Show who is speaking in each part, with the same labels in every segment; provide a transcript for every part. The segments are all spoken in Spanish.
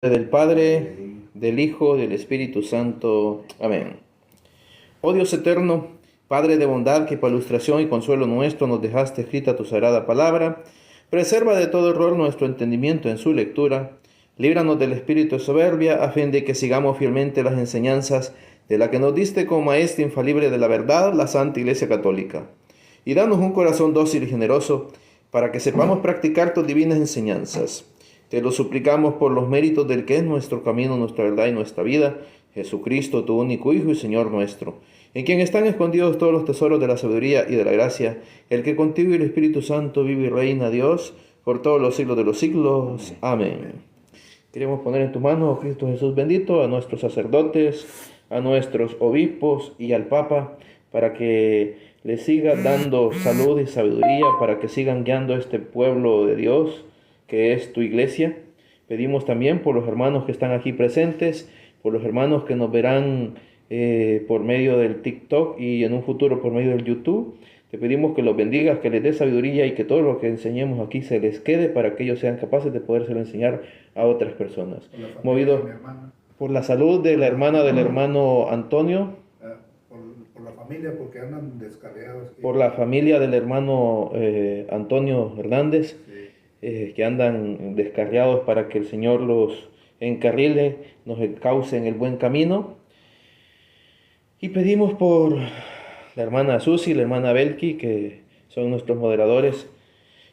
Speaker 1: Del Padre, del Hijo, del Espíritu Santo. Amén. Oh Dios eterno, Padre de bondad, que por ilustración y consuelo nuestro nos dejaste escrita tu sagrada palabra, preserva de todo error nuestro entendimiento en su lectura, líbranos del espíritu de soberbia, a fin de que sigamos fielmente las enseñanzas de la que nos diste como maestra infalible de la verdad, la Santa Iglesia Católica. Y danos un corazón dócil y generoso, para que sepamos practicar tus divinas enseñanzas. Te lo suplicamos por los méritos del que es nuestro camino, nuestra verdad y nuestra vida, Jesucristo, tu único Hijo y Señor nuestro, en quien están escondidos todos los tesoros de la sabiduría y de la gracia, el que contigo y el Espíritu Santo vive y reina, Dios, por todos los siglos de los siglos. Amén. Queremos poner en tu mano, oh Cristo Jesús bendito, a nuestros sacerdotes, a nuestros obispos y al Papa, para que les siga dando salud y sabiduría, para que sigan guiando a este pueblo de Dios, que es tu iglesia. Pedimos también por los hermanos que están aquí presentes, por los hermanos que nos verán por medio del TikTok y en un futuro por medio del YouTube. Te pedimos que los bendigas, que les des sabiduría y que todo lo que enseñemos aquí se les quede para que ellos sean capaces de podérselo enseñar a otras personas. Movidos por la salud de la hermana del hermano Antonio,
Speaker 2: por la familia, porque andan descarriados.
Speaker 1: por la familia del hermano Antonio Hernández, que andan descarriados, para que el Señor los encarrile, nos encauce en el buen camino. Y pedimos por la hermana Susi, la hermana Belki, que son nuestros moderadores.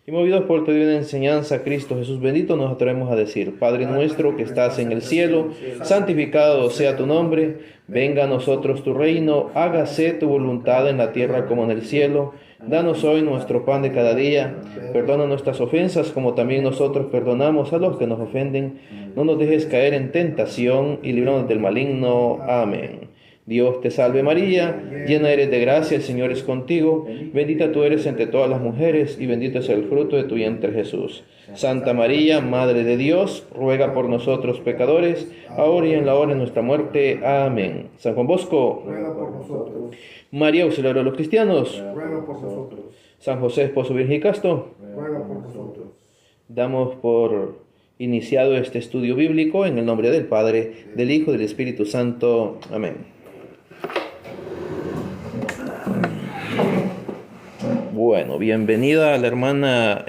Speaker 1: Y movidos por tu divina enseñanza, Cristo Jesús bendito, nos atrevemos a decir: Padre nuestro que estás en el cielo, santificado sea tu nombre, venga a nosotros tu reino, hágase tu voluntad en la tierra como en el cielo. Danos hoy nuestro pan de cada día, perdona nuestras ofensas como también nosotros perdonamos a los que nos ofenden. No nos dejes caer en tentación y líbranos del maligno. Amén. Dios te salve María, llena eres de gracia, el Señor es contigo, bendita tú eres entre todas las mujeres y bendito es el fruto de tu vientre Jesús. Santa María, Madre de Dios, ruega por nosotros pecadores, ahora y en la hora de nuestra muerte. Amén. San Juan Bosco,
Speaker 2: Ruega por nosotros.
Speaker 1: María, auxiliadora de los cristianos.
Speaker 2: Ruega por nosotros.
Speaker 1: San José, esposo virgen y casto.
Speaker 2: Ruega por nosotros.
Speaker 1: Damos por iniciado este estudio bíblico en el nombre del Padre, del Hijo y del Espíritu Santo. Amén. Bueno, bienvenida a la hermana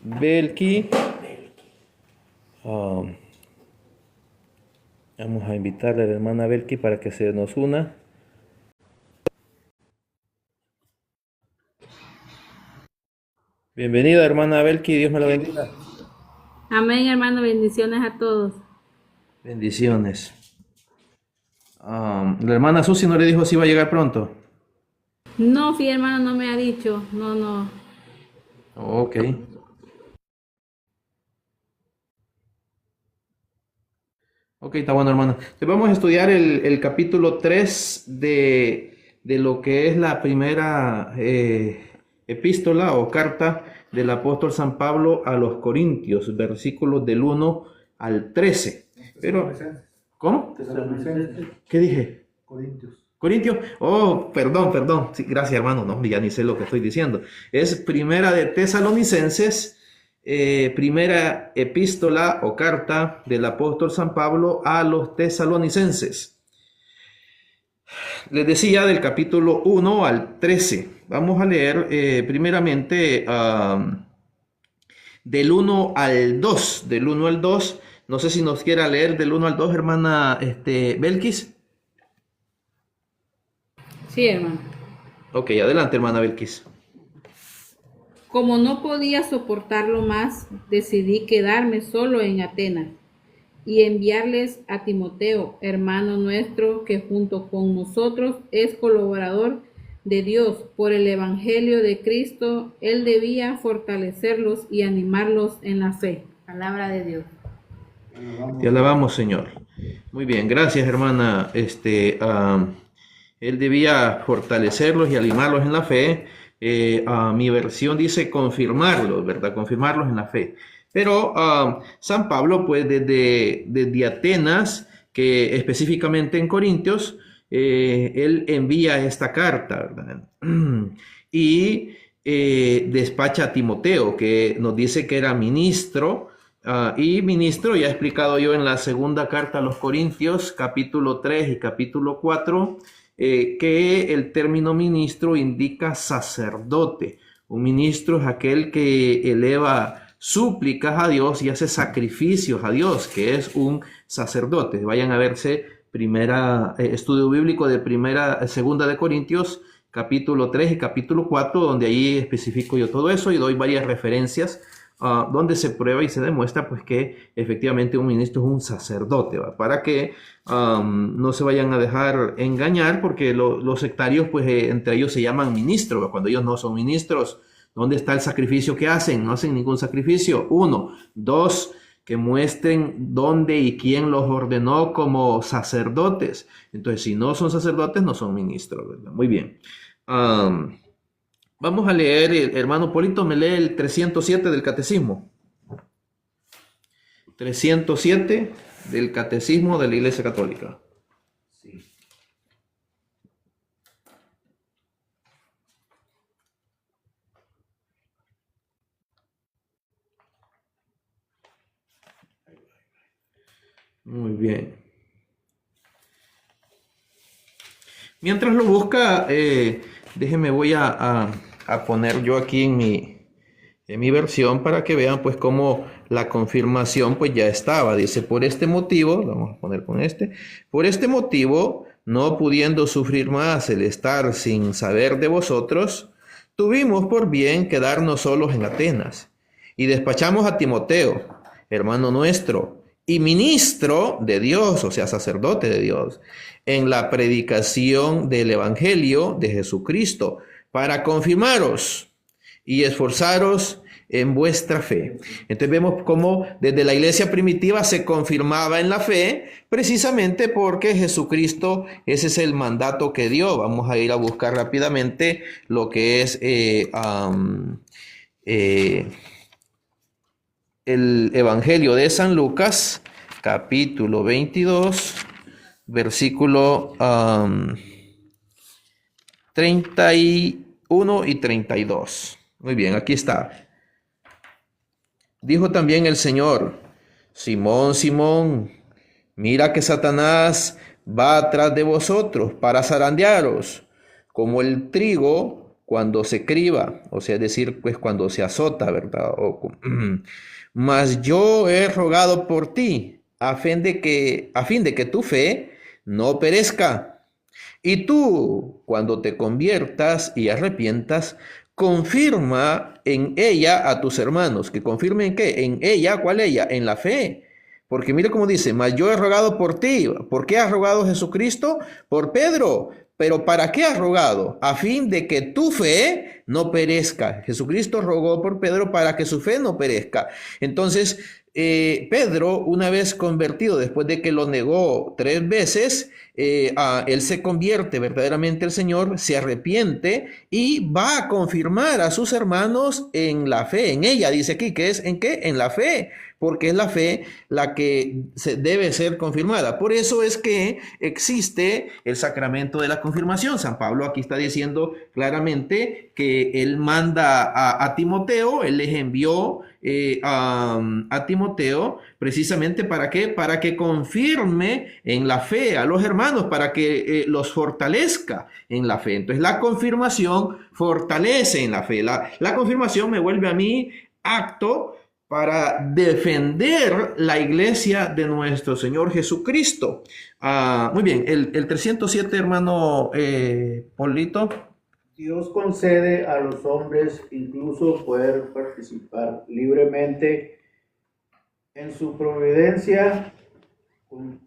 Speaker 1: Belki. Vamos a invitarle a la hermana Belki para que se nos una. Bienvenida, hermana Belki, Dios me la bendiga.
Speaker 3: Amén, hermano, bendiciones a todos.
Speaker 1: Bendiciones. La hermana Susi no le dijo si iba a llegar pronto.
Speaker 3: No, sí, hermano, no me ha dicho. No.
Speaker 1: Ok. Ok, está bueno, hermano. Entonces vamos a estudiar el capítulo 3 de lo que es la primera epístola o carta del apóstol San Pablo a los Corintios, versículos del 1 al 13. Pero, ¿cómo? ¿Qué dije? Corintios. Oh, perdón. Sí, gracias, hermano. No, ya ni sé lo que estoy diciendo. Es primera de Tesalonicenses, primera epístola o carta del apóstol San Pablo a los tesalonicenses. Les decía del capítulo 1 al 13. Vamos a leer primeramente del 1 al 2. Del 1 al 2. No sé si nos quiera leer del 1 al 2, hermana Belkis.
Speaker 3: Sí, hermano.
Speaker 1: Ok, adelante, hermana Belkis.
Speaker 3: Como no podía soportarlo más, decidí quedarme solo en Atenas y enviarles a Timoteo, hermano nuestro, que junto con nosotros es colaborador de Dios por el Evangelio de Cristo. Él debía fortalecerlos y animarlos en la fe. Palabra de Dios.
Speaker 1: Te alabamos, Señor. Muy bien, gracias, hermana. Él debía fortalecerlos y animarlos en la fe. Mi versión dice confirmarlos, ¿verdad? Confirmarlos en la fe. Pero San Pablo, pues desde Atenas, que específicamente en Corintios, él envía esta carta, ¿verdad? Y despacha a Timoteo, que nos dice que era ministro Y ministro, ya he explicado yo en la segunda carta a los Corintios, capítulo 3 y capítulo 4, que el término ministro indica sacerdote. Un ministro es aquel que eleva súplicas a Dios y hace sacrificios a Dios, que es un sacerdote. Vayan a verse estudio bíblico de segunda de Corintios, capítulo 3 y capítulo 4, donde ahí especifico yo todo eso y doy varias referencias donde se prueba y se demuestra pues que efectivamente un ministro es un sacerdote, ¿va? Para que no se vayan a dejar engañar, porque los sectarios pues entre ellos se llaman ministros, ¿va? Cuando ellos no son ministros. ¿Dónde está el sacrificio que hacen? No hacen ningún sacrificio. 1. 2. Que muestren dónde y quién los ordenó como sacerdotes. Entonces, si no son sacerdotes, no son ministros, ¿verdad? Muy bien. Vamos a leer, hermano Polito, me lee el 307 del Catecismo. 307 del Catecismo de la Iglesia Católica.
Speaker 2: Sí.
Speaker 1: Muy bien. Mientras lo busca, déjenme, voy a poner yo aquí en mi versión para que vean pues cómo la confirmación pues ya estaba. Dice, por este motivo, vamos a poner con por este motivo, no pudiendo sufrir más el estar sin saber de vosotros, tuvimos por bien quedarnos solos en Atenas y despachamos a Timoteo, hermano nuestro, y ministro de Dios, o sea, sacerdote de Dios, en la predicación del Evangelio de Jesucristo, para confirmaros y esforzaros en vuestra fe. Entonces vemos cómo desde la iglesia primitiva se confirmaba en la fe, precisamente porque Jesucristo, ese es el mandato que dio. Vamos a ir a buscar rápidamente lo que es el Evangelio de San Lucas, capítulo 22, versículo 31 y 32. Muy bien, aquí está. Dijo también el Señor, Simón, Simón, mira que Satanás va atrás de vosotros para zarandearos, como el trigo cuando se criba, o sea, es decir, pues cuando se azota, ¿verdad? Mas yo he rogado por ti, a fin de que tu fe no perezca. Y tú, cuando te conviertas y arrepientas, confirma en ella a tus hermanos. ¿Que confirmen qué? En ella, ¿cuál ella? En la fe. Porque mire cómo dice, mas yo he rogado por ti. ¿Por qué ha rogado Jesucristo? Por Pedro. ¿Pero para qué ha rogado? A fin de que tu fe no perezca. Jesucristo rogó por Pedro para que su fe no perezca. Entonces, Pedro, una vez convertido, después de que lo negó 3 veces, él se convierte verdaderamente al Señor, se arrepiente y va a confirmar a sus hermanos en la fe, en ella, dice aquí, que es en qué, en la fe, porque es la fe la que debe ser confirmada. Por eso es que existe el sacramento de la confirmación. San Pablo aquí está diciendo claramente que él manda a Timoteo, él les envió a Timoteo precisamente ¿para qué? Para que confirme en la fe a los hermanos, para que los fortalezca en la fe. Entonces la confirmación fortalece en la fe. La confirmación me vuelve a mí acto para defender la iglesia de nuestro Señor Jesucristo. Muy bien, el 307, hermano Polito.
Speaker 4: Dios concede a los hombres incluso poder participar libremente en su providencia,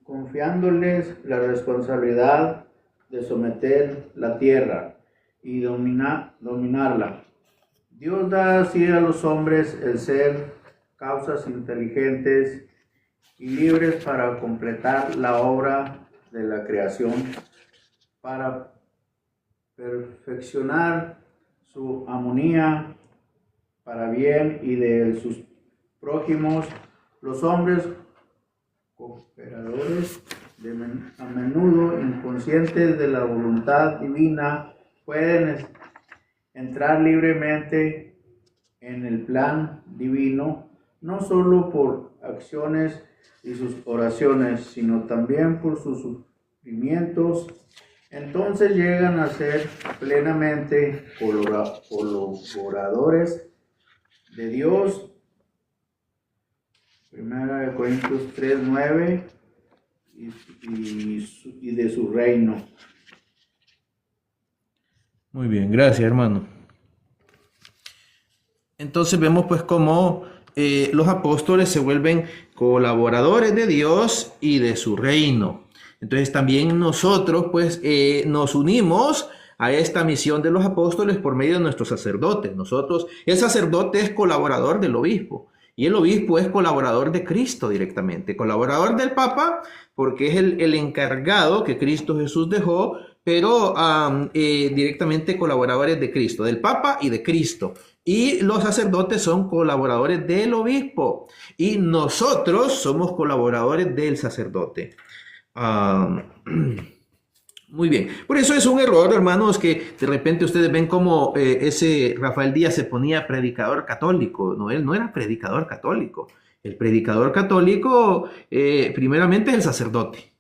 Speaker 4: confiándoles la responsabilidad de someter la tierra y dominarla. Dios da así a los hombres el ser causas inteligentes y libres para completar la obra de la creación, para perfeccionar su armonía para bien y de sus prójimos. Los hombres cooperadores, a menudo inconscientes de la voluntad divina, pueden entrar libremente en el plan divino no solo por acciones y sus oraciones, sino también por sus sufrimientos. Entonces llegan a ser plenamente colaboradores de Dios. 1 Corintios 3:9 y de su reino.
Speaker 1: Muy bien, gracias, hermano. Entonces vemos pues cómo los apóstoles se vuelven colaboradores de Dios y de su reino. Entonces también nosotros pues nos unimos a esta misión de los apóstoles por medio de nuestros sacerdotes. El sacerdote es colaborador del obispo y el obispo es colaborador de Cristo directamente, colaborador del Papa porque es el encargado que Cristo Jesús dejó, pero directamente colaboradores de Cristo, del Papa y de Cristo. Y los sacerdotes son colaboradores del obispo y nosotros somos colaboradores del sacerdote. Muy bien, por eso es un error, hermanos, que de repente ustedes ven como ese Rafael Díaz se ponía predicador católico. No, él no era predicador católico. El predicador católico primeramente es el sacerdote.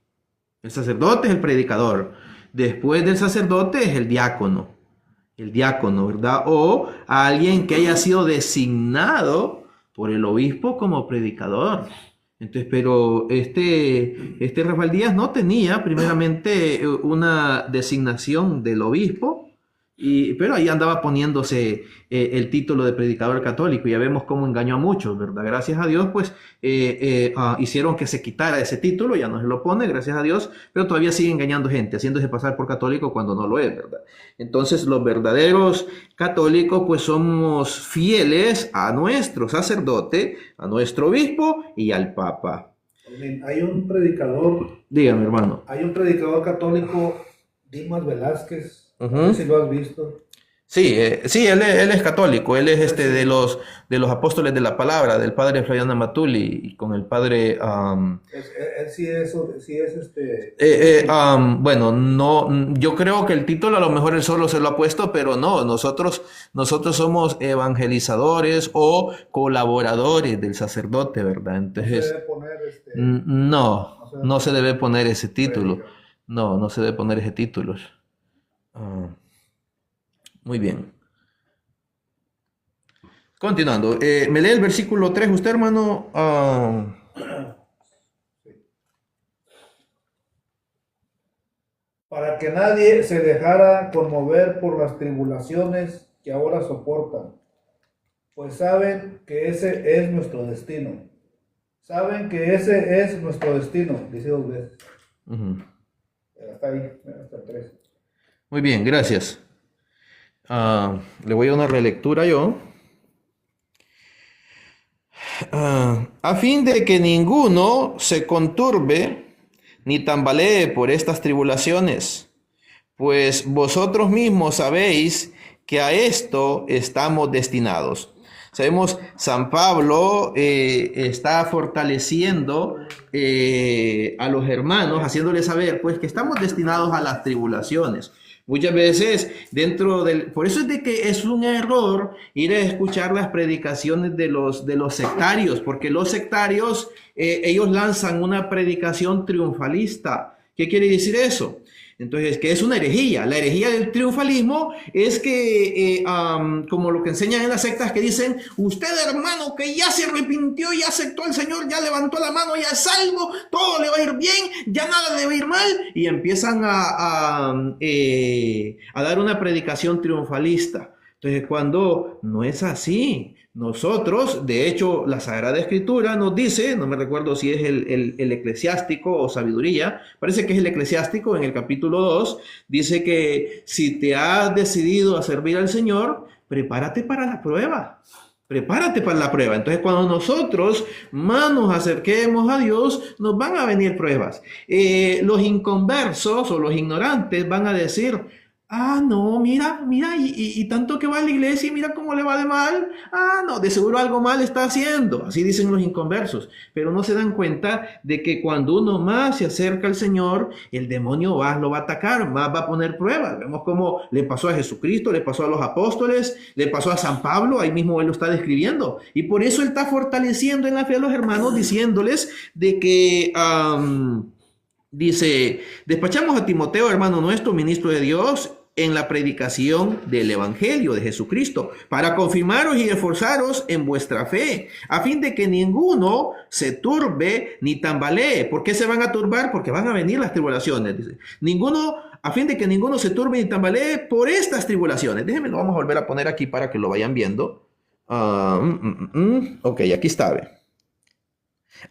Speaker 1: El sacerdote es el predicador. Después del sacerdote es el diácono, ¿verdad? O alguien que haya sido designado por el obispo como predicador. Entonces, pero este Rafael Díaz no tenía primeramente una designación del obispo, pero ahí andaba poniéndose el título de predicador católico. Ya vemos cómo engañó a muchos, ¿verdad? Gracias a Dios, pues hicieron que se quitara ese título, ya no se lo pone, gracias a Dios, pero todavía sigue engañando gente, haciéndose pasar por católico cuando no lo es, ¿verdad? Entonces, los verdaderos católicos, pues somos fieles a nuestro sacerdote, a nuestro obispo y al Papa.
Speaker 2: Hay un predicador.
Speaker 1: Dígame, hermano.
Speaker 2: Hay un predicador católico, Dimas Velázquez.
Speaker 1: Uh-huh.
Speaker 2: No sé si lo has visto.
Speaker 1: Sí, él es católico, él es de los apóstoles de la palabra, del padre Floriano Matuli, y con el padre...
Speaker 2: Él sí es
Speaker 1: bueno, no, yo creo que el título a lo mejor él solo se lo ha puesto, pero no, nosotros somos evangelizadores o colaboradores del sacerdote, ¿verdad? Entonces,
Speaker 2: no se debe poner
Speaker 1: no se debe poner ese título, no se debe poner ese título. Muy bien. Continuando. ¿Me lee el versículo 3 usted, hermano?
Speaker 2: Para que nadie se dejara conmover por las tribulaciones que ahora soportan, pues saben que ese es nuestro destino. Dice 2 veces.
Speaker 1: Uh-huh.
Speaker 2: Hasta ahí, hasta el 3.
Speaker 1: Muy bien, gracias. Le voy a una relectura yo. A fin de que ninguno se conturbe ni tambalee por estas tribulaciones, pues vosotros mismos sabéis que a esto estamos destinados. Sabemos, San Pablo está fortaleciendo a los hermanos, haciéndoles saber pues que estamos destinados a las tribulaciones. Muchas veces por eso es de que es un error ir a escuchar las predicaciones de los sectarios, porque los sectarios, ellos lanzan una predicación triunfalista. ¿Qué quiere decir eso? Entonces, que es una herejía. La herejía del triunfalismo es que, como lo que enseñan en las sectas, que dicen, usted hermano que ya se arrepintió, ya aceptó al Señor, ya levantó la mano, ya es salvo, todo le va a ir bien, ya nada le va a ir mal, y empiezan a dar una predicación triunfalista. Entonces, cuando no es así, nosotros, de hecho, la Sagrada Escritura nos dice, no me recuerdo si es el Eclesiástico o Sabiduría, parece que es el Eclesiástico, en el capítulo 2, dice que si te has decidido a servir al Señor, prepárate para la prueba. Prepárate para la prueba. Entonces, cuando nosotros más nos acerquemos a Dios, nos van a venir pruebas. Los inconversos o los ignorantes van a decir, Ah, no, mira, mira, y tanto que va a la iglesia y mira cómo le va de mal. Ah, no, de seguro algo mal está haciendo. Así dicen los inconversos. Pero no se dan cuenta de que cuando uno más se acerca al Señor, el demonio lo va a atacar, más va a poner pruebas. Vemos cómo le pasó a Jesucristo, le pasó a los apóstoles, le pasó a San Pablo, ahí mismo él lo está describiendo. Y por eso él está fortaleciendo en la fe a los hermanos, diciéndoles de que... dice, despachamos a Timoteo, hermano nuestro, ministro de Dios, en la predicación del Evangelio de Jesucristo, para confirmaros y esforzaros en vuestra fe, a fin de que ninguno se turbe ni tambalee. ¿Por qué se van a turbar? Porque van a venir las tribulaciones, dice. A fin de que ninguno se turbe ni tambalee por estas tribulaciones. Déjenme, lo vamos a volver a poner aquí para que lo vayan viendo. Ok, aquí está.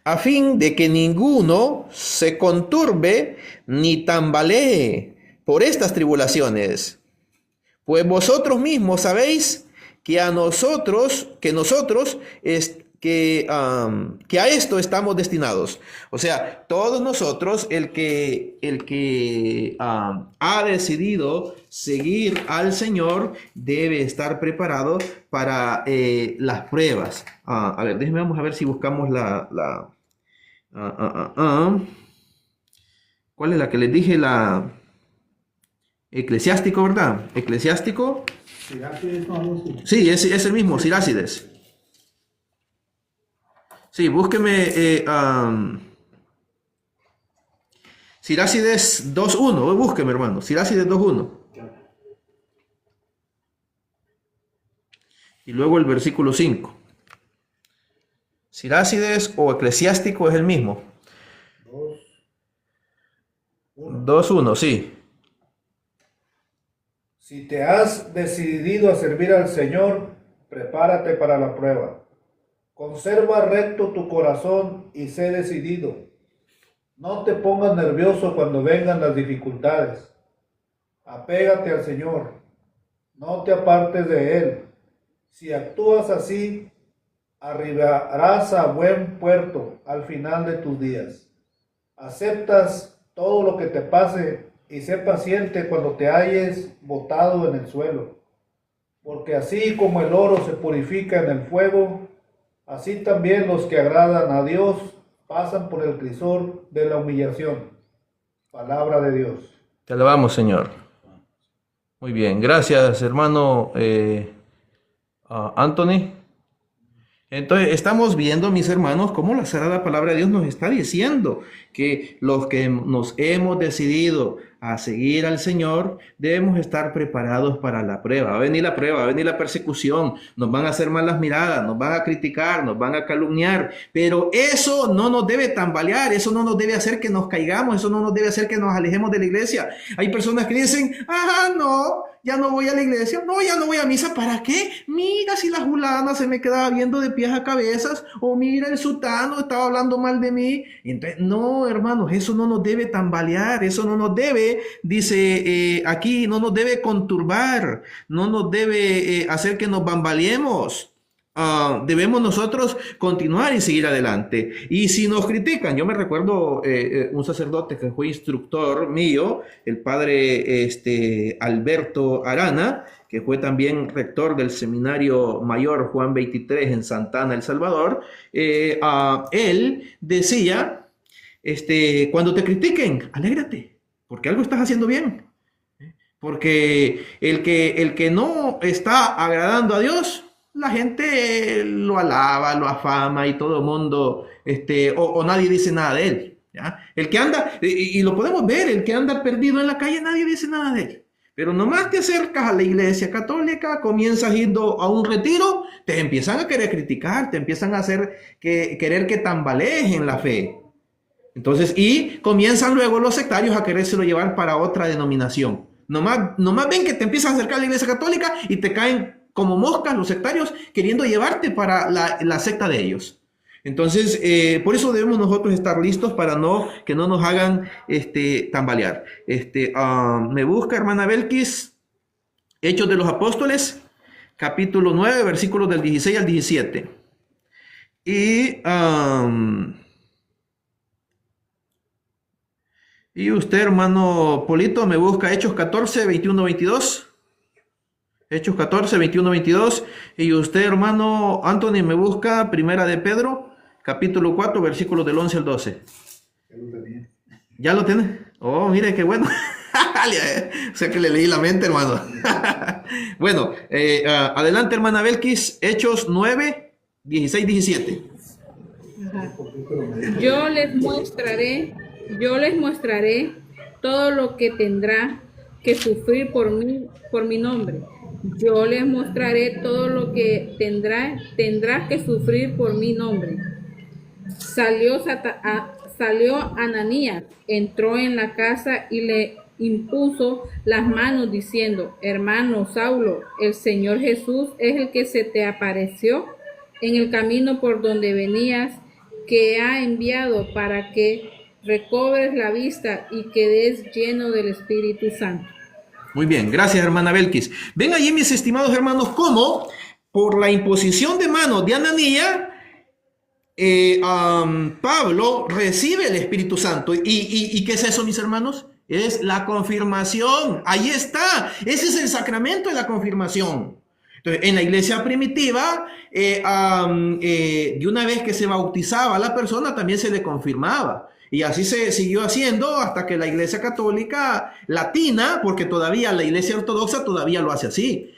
Speaker 1: A fin de que ninguno se conturbe ni tambalee por estas tribulaciones, pues vosotros mismos sabéis que a nosotros que a esto estamos destinados. O sea, todos nosotros, el que ha decidido seguir al Señor debe estar preparado para las pruebas. A ver, vamos a ver si buscamos ¿cuál es la que les dije? La Eclesiástico, ¿verdad? Eclesiástico. Sí, es el mismo, Sirácides. Sí, búsqueme Sirácides 2.1. Búsqueme, hermano. Sirácides 2.1. Y luego el versículo 5. Sirácides o Eclesiástico es el mismo. 2.1, sí.
Speaker 2: Si te has decidido a servir al Señor, prepárate para la prueba. Conserva recto tu corazón y sé decidido. No te pongas nervioso cuando vengan las dificultades. Apégate al Señor. No te apartes de Él. Si actúas así, arribarás a buen puerto al final de tus días. Aceptas todo lo que te pase y sé paciente cuando te halles botado en el suelo. Porque así como el oro se purifica en el fuego, así también los que agradan a Dios pasan por el crisol de la humillación. Palabra de Dios.
Speaker 1: Te alabamos, Señor. Muy bien, gracias, hermano Anthony. Entonces, estamos viendo, mis hermanos, cómo la sagrada palabra de Dios nos está diciendo que los que nos hemos decidido a seguir al Señor, debemos estar preparados para la prueba. Va a venir la prueba, va a venir la persecución, nos van a hacer malas miradas, nos van a criticar, nos van a calumniar, pero eso no nos debe tambalear, eso no nos debe hacer que nos caigamos, eso no nos debe hacer que nos alejemos de la iglesia. Hay personas que dicen, no, ya no voy a la iglesia, no, ya no voy a misa, ¿para qué? Mira si la fulana se me quedaba viendo de pies a cabezas, o mira el sutano estaba hablando mal de mí. Entonces, no, hermanos, eso no nos debe tambalear, eso no nos debe, dice aquí, no nos debe conturbar, no nos debe hacer que nos bambaleemos. Debemos nosotros continuar y seguir adelante. Y si nos critican, yo me recuerdo un sacerdote que fue instructor mío, el padre Alberto Arana, que fue también rector del Seminario Mayor Juan 23 en Santa Ana, El Salvador. Él decía, cuando te critiquen, alégrate, porque algo estás haciendo bien. Porque el que no está agradando a Dios, la gente lo alaba, lo afama y todo el mundo, o nadie dice nada de él, ¿ya? El que anda, y lo podemos ver, el que anda perdido en la calle, nadie dice nada de él. Pero nomás te acercas a la iglesia católica, comienzas yendo a un retiro, te empiezan a querer criticar, te empiezan a hacer querer que tambalees en la fe. Entonces, y comienzan luego los sectarios a querérselo llevar para otra denominación. Nomás ven que te empiezas a acercar a la iglesia católica y te caen como moscas los sectarios queriendo llevarte para la secta de ellos. Entonces, por eso debemos nosotros estar listos para que no nos hagan tambalear. Me busca, hermana Belkis, Hechos de los Apóstoles, capítulo 9, versículos del 16 al 17. Y usted, hermano Polito, me busca Hechos 14, 21, 22. Hechos 14, 21, 22. Y usted, hermano Anthony, me busca Primera de Pedro, capítulo 4, versículos del 11 al 12. ¿Ya lo tiene? Oh, mire, qué bueno. O sea que le leí la mente, hermano. Bueno, adelante, hermana Belkis, Hechos 9, 16, 17.
Speaker 3: Ajá. Yo les mostraré todo lo que tendrá que sufrir por mi nombre. Yo les mostraré todo lo que tendrá que sufrir por mi nombre. Salió Ananías, entró en la casa y le impuso las manos diciendo: hermano Saulo, el Señor Jesús es el que se te apareció en el camino por donde venías, que ha enviado para que recobres la vista y quedes lleno del Espíritu Santo.
Speaker 1: Muy bien, gracias, hermana Belkis. Ven allí, mis estimados hermanos, cómo por la imposición de manos de Ananías, Pablo recibe el Espíritu Santo. ¿Y qué es eso, mis hermanos? Es la confirmación. Ahí está. Ese es el sacramento de la confirmación. Entonces, en la iglesia primitiva, de una vez que se bautizaba a la persona, también se le confirmaba. Y así se siguió haciendo hasta que la iglesia católica latina, porque todavía la iglesia ortodoxa todavía lo hace así.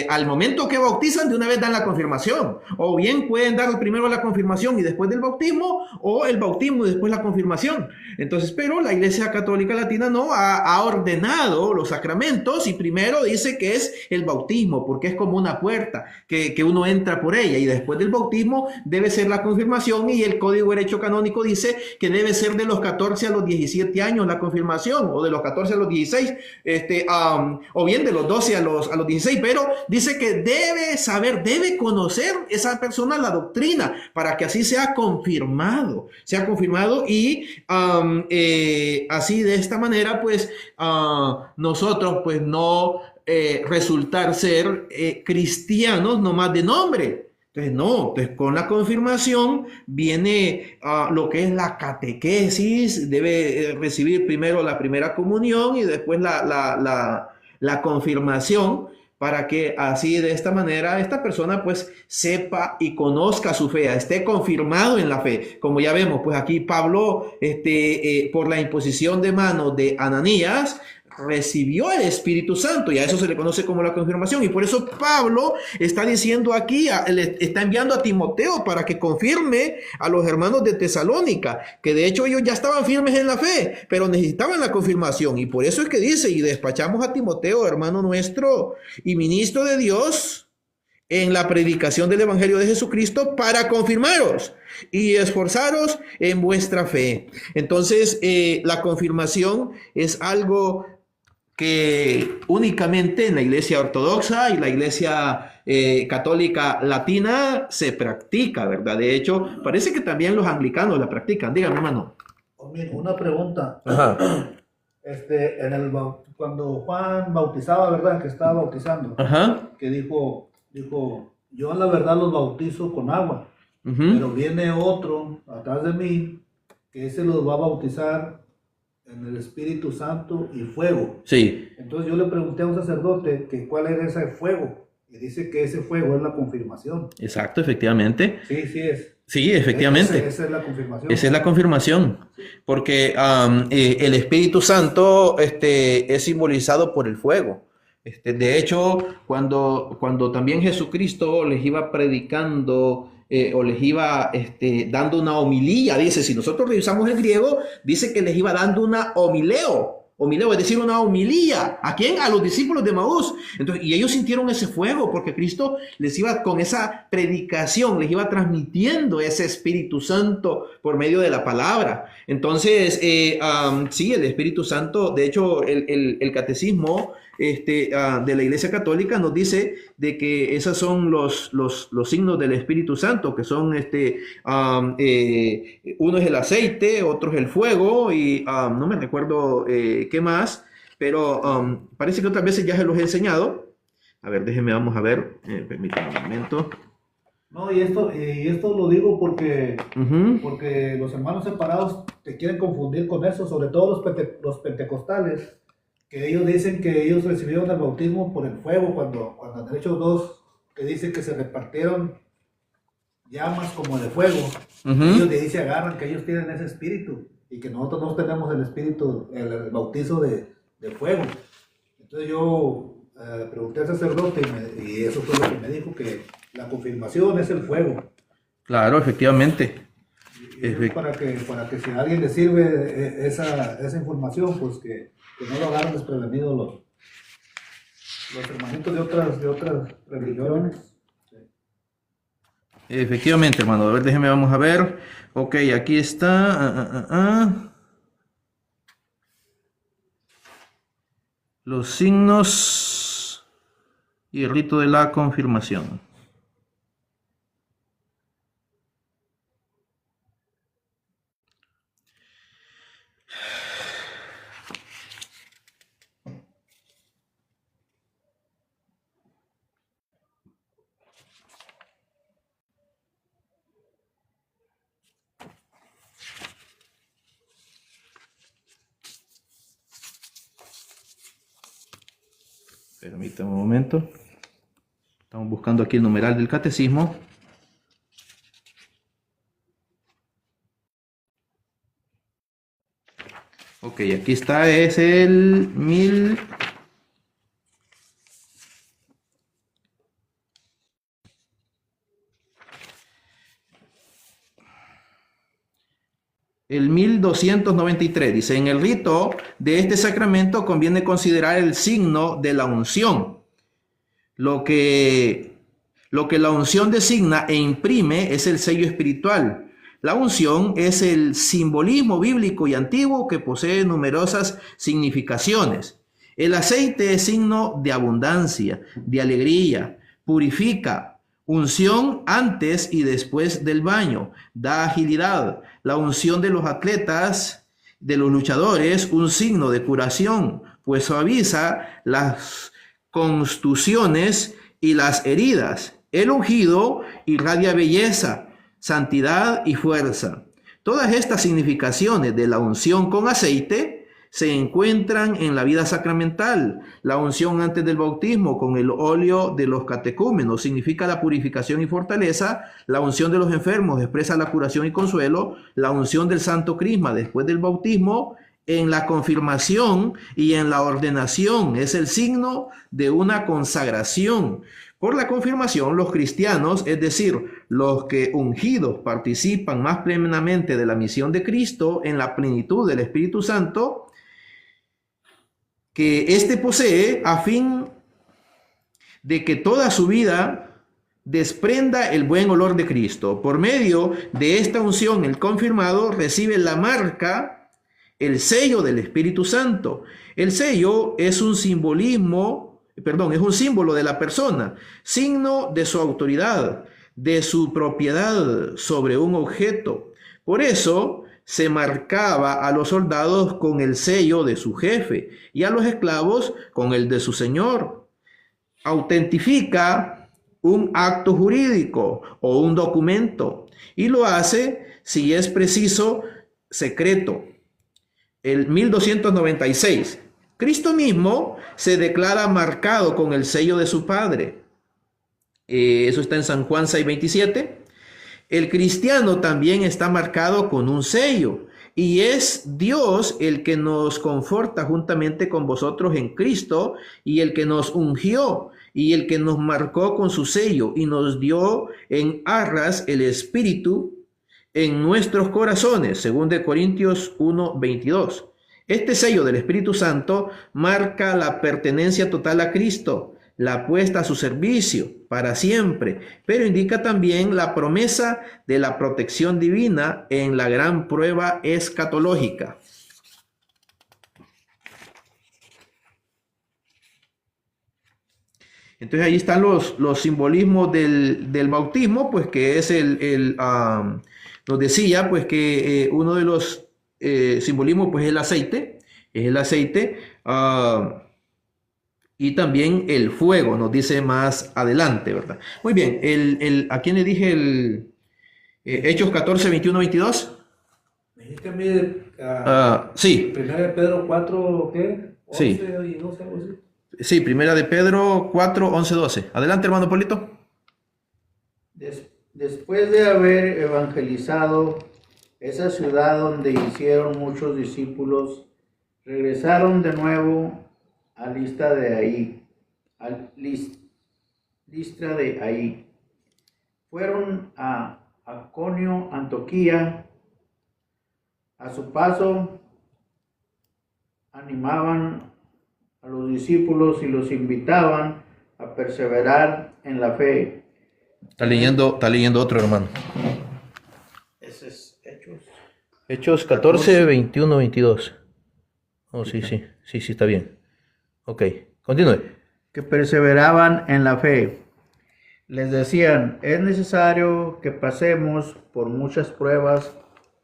Speaker 1: Al momento que bautizan, de una vez dan la confirmación. O bien pueden dar primero la confirmación y después del bautismo, o el bautismo y después la confirmación. Entonces, pero la iglesia católica latina no ha ordenado los sacramentos y primero dice que es el bautismo, porque es como una puerta que uno entra por ella, y después del bautismo debe ser la confirmación, y el Código de Derecho Canónico dice que debe ser de los 14 a los 17 años la confirmación, o de los 14 a los 16, o bien de los 12 a los 16, pero dice que debe conocer esa persona la doctrina para que así sea confirmado y así de esta manera pues nosotros pues no resultar ser cristianos nomás de nombre. Entonces con la confirmación viene lo que es la catequesis. Debe recibir primero la primera comunión y después la confirmación, para que así de esta manera esta persona pues sepa y conozca su fe, esté confirmado en la fe. Como ya vemos, pues aquí Pablo, por la imposición de manos de Ananías, recibió el Espíritu Santo, y a eso se le conoce como la confirmación. Y por eso Pablo está diciendo aquí, está enviando a Timoteo para que confirme a los hermanos de Tesalónica, que de hecho ellos ya estaban firmes en la fe, pero necesitaban la confirmación. Y por eso es que dice: y despachamos a Timoteo, hermano nuestro y ministro de Dios, en la predicación del Evangelio de Jesucristo, para confirmaros y esforzaros en vuestra fe. Entonces, la confirmación es algo que únicamente en la iglesia ortodoxa y la iglesia católica latina se practica, ¿verdad? De hecho, parece que también los anglicanos la practican. Dígame, hermano.
Speaker 2: Una pregunta.
Speaker 1: Ajá.
Speaker 2: Cuando Juan bautizaba, ¿verdad? Que estaba bautizando.
Speaker 1: Ajá.
Speaker 2: Que dijo, yo la verdad los bautizo con agua, pero viene otro atrás de mí que ese los va a bautizar en el Espíritu Santo y fuego.
Speaker 1: Sí.
Speaker 2: Entonces yo le pregunté a un sacerdote que cuál era ese fuego, y dice que ese fuego es la confirmación.
Speaker 1: Exacto, efectivamente.
Speaker 2: Sí, sí es.
Speaker 1: Sí, efectivamente.
Speaker 2: Esa es la confirmación.
Speaker 1: Esa es la confirmación, porque el Espíritu Santo es simbolizado por el fuego. De hecho, cuando también Jesucristo les iba predicando o les iba dando una homilía, dice, si nosotros revisamos el griego, dice que les iba dando una homileo, es decir, una homilía. ¿A quién? A los discípulos de Maús. Entonces, y ellos sintieron ese fuego porque Cristo les iba con esa predicación, les iba transmitiendo ese Espíritu Santo por medio de la palabra. Entonces, sí, el Espíritu Santo, de hecho, el catecismo de la Iglesia Católica nos dice de que esos son los signos del Espíritu Santo, que son uno es el aceite, otro es el fuego, y no me recuerdo qué más, pero parece que otras veces ya se los he enseñado. A ver, déjenme, vamos a ver, permítanme un momento.
Speaker 2: No, y esto lo digo porque,
Speaker 1: Ujú.
Speaker 2: porque los hermanos separados te quieren confundir con eso, sobre todo los pentecostales, que ellos dicen que ellos recibieron el bautismo por el fuego, cuando en Hechos 2, que dice que se repartieron llamas como de fuego.
Speaker 1: Ujú.
Speaker 2: Ellos de ahí se agarran que ellos tienen ese espíritu y que nosotros no tenemos el espíritu, el bautizo de fuego. Entonces yo pregunté al sacerdote y eso fue lo que me dijo, que la confirmación es el fuego.
Speaker 1: Claro, efectivamente.
Speaker 2: Y eso es para que si a alguien le sirve esa información, pues que no lo agarren desprevenidos los hermanitos de otras religiones.
Speaker 1: Efectivamente, hermano. A ver, déjeme, vamos a ver. Ok, aquí está. Los signos y el rito de la confirmación. Permítame un momento. Estamos buscando aquí el numeral del catecismo. Ok, aquí está, es el 1293. Dice, en el rito de este sacramento conviene considerar el signo de la unción. Lo que la unción designa e imprime es el sello espiritual. La unción es el simbolismo bíblico y antiguo que posee numerosas significaciones. El aceite es signo de abundancia, de alegría, purifica. Unción antes y después del baño, da agilidad. La unción de los atletas, de los luchadores, un signo de curación, pues suaviza las contusiones y las heridas. El ungido irradia belleza, santidad y fuerza. Todas estas significaciones de la unción con aceite se encuentran en la vida sacramental. La unción antes del bautismo con el óleo de los catecúmenos significa la purificación y fortaleza. La unción de los enfermos expresa la curación y consuelo. La unción del santo crisma después del bautismo en la confirmación y en la ordenación es el signo de una consagración. Por la confirmación, los cristianos, es decir, los que ungidos participan más plenamente de la misión de Cristo en la plenitud del Espíritu Santo, que éste posee a fin de que toda su vida desprenda el buen olor de Cristo. Por medio de esta unción, el confirmado recibe la marca, el sello del Espíritu Santo. El sello es un símbolo de la persona, signo de su autoridad, de su propiedad sobre un objeto. Por eso se marcaba a los soldados con el sello de su jefe y a los esclavos con el de su señor. Autentifica un acto jurídico o un documento y lo hace, si es preciso, secreto. El 1296. Cristo mismo se declara marcado con el sello de su Padre. Eso está en San Juan 6:27. El cristiano también está marcado con un sello y es Dios el que nos conforta juntamente con vosotros en Cristo y el que nos ungió y el que nos marcó con su sello y nos dio en arras el Espíritu en nuestros corazones, según de Corintios 1:22. Este sello del Espíritu Santo marca la pertenencia total a Cristo, la puesta a su servicio para siempre, pero indica también la promesa de la protección divina en la gran prueba escatológica. Entonces ahí están los simbolismos del bautismo, pues que es nos decía pues que uno de los simbolismos pues es el aceite, y también el fuego, nos dice más adelante, ¿verdad? Muy bien, ¿a quién le dije Hechos 14, 21, 22?
Speaker 2: Me dijiste a mí,
Speaker 1: Sí,
Speaker 2: primero de Pedro 4, ¿qué? 11
Speaker 1: sí,
Speaker 2: y 12, algo así.
Speaker 1: sí, primera de Pedro 4, 11, 12. Adelante, hermano Polito.
Speaker 4: Después de haber evangelizado esa ciudad donde hicieron muchos discípulos, regresaron de nuevo a Listra de ahí. Fueron a Iconio, Antioquía. A su paso, animaban a los discípulos y los invitaban a perseverar en la fe.
Speaker 1: Está leyendo otro, hermano.
Speaker 4: Ese es Hechos.
Speaker 1: Hechos 14, 21, 22. Oh, sí, está bien. Ok, continúe.
Speaker 4: Que perseveraban en la fe. Les decían, es necesario que pasemos por muchas pruebas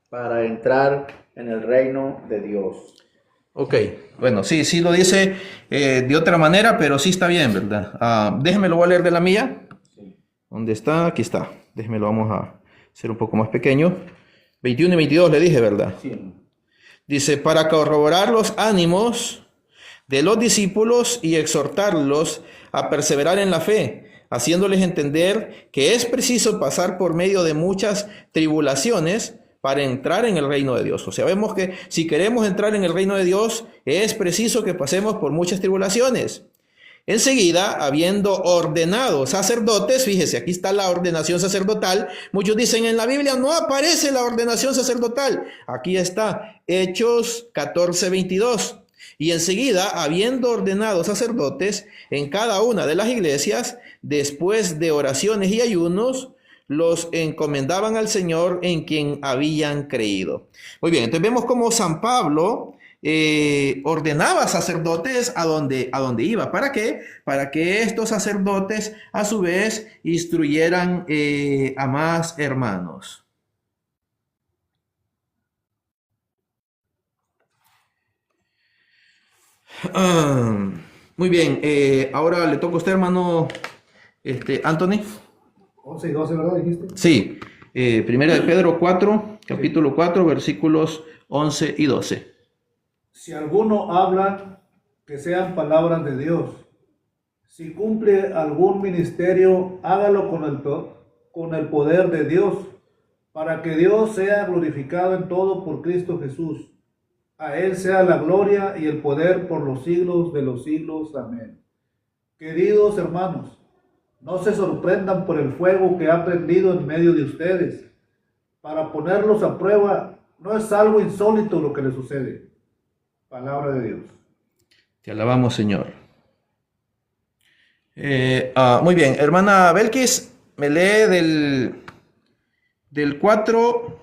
Speaker 4: para entrar en el reino de Dios.
Speaker 1: Ok, bueno, sí lo dice de otra manera, pero sí está bien, ¿verdad? Déjeme, lo voy a leer de la mía.
Speaker 4: Sí.
Speaker 1: ¿Dónde está? Aquí está. Déjeme, lo vamos a hacer un poco más pequeño. 21 y 22 le dije, ¿verdad?
Speaker 4: Sí.
Speaker 1: Dice, para corroborar los ánimos de los discípulos y exhortarlos a perseverar en la fe, haciéndoles entender que es preciso pasar por medio de muchas tribulaciones para entrar en el reino de Dios. O sea, vemos que si queremos entrar en el reino de Dios, es preciso que pasemos por muchas tribulaciones. Enseguida, habiendo ordenado sacerdotes, fíjese, aquí está la ordenación sacerdotal. Muchos dicen, en la Biblia no aparece la ordenación sacerdotal. Aquí está, Hechos 14, 22. Y enseguida, habiendo ordenado sacerdotes en cada una de las iglesias, después de oraciones y ayunos, los encomendaban al Señor en quien habían creído. Muy bien, entonces vemos cómo San Pablo ordenaba sacerdotes a donde iba. ¿Para qué? Para que estos sacerdotes a su vez instruyeran a más hermanos. Muy bien, ahora le toca a usted, hermano Anthony.
Speaker 2: 11 y 12, ¿verdad? Dijiste.
Speaker 1: Sí, primera de Pedro 4, capítulo 4, versículos 11 y 12.
Speaker 2: Si alguno habla, que sean palabras de Dios. Si cumple algún ministerio, hágalo con el poder de Dios, para que Dios sea glorificado en todo por Cristo Jesús. A Él sea la gloria y el poder por los siglos de los siglos. Amén. Queridos hermanos, no se sorprendan por el fuego que ha prendido en medio de ustedes. Para ponerlos a prueba, no es algo insólito lo que les sucede. Palabra de Dios.
Speaker 1: Te alabamos, Señor. Muy bien, hermana Belkis, me lee del 4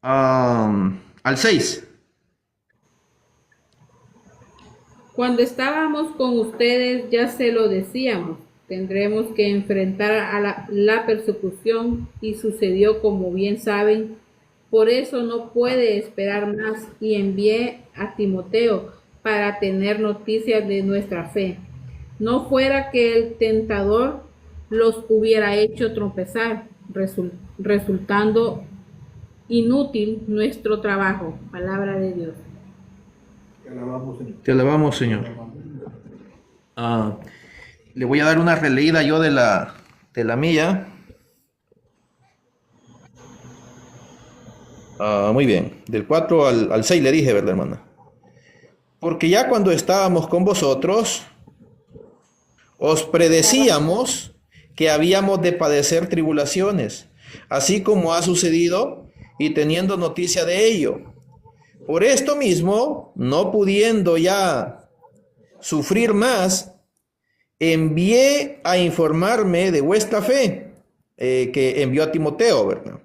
Speaker 1: al 6.
Speaker 3: Cuando estábamos con ustedes ya se lo decíamos, tendremos que enfrentar a la persecución y sucedió como bien saben. Por eso no puede esperar más y envié a Timoteo para tener noticias de nuestra fe. No fuera que el tentador los hubiera hecho tropezar, resultando inútil nuestro trabajo. Palabra de Dios.
Speaker 2: Te alabamos, Señor.
Speaker 1: Te alabamos, Señor. Le voy a dar una releída yo de la mía. Muy bien, del 4 al 6 le dije, ¿verdad, hermana? Porque ya cuando estábamos con vosotros, os predecíamos que habíamos de padecer tribulaciones, así como ha sucedido, y teniendo noticia de ello. Por esto mismo, no pudiendo ya sufrir más, envié a informarme de vuestra fe, que envió a Timoteo, ¿verdad?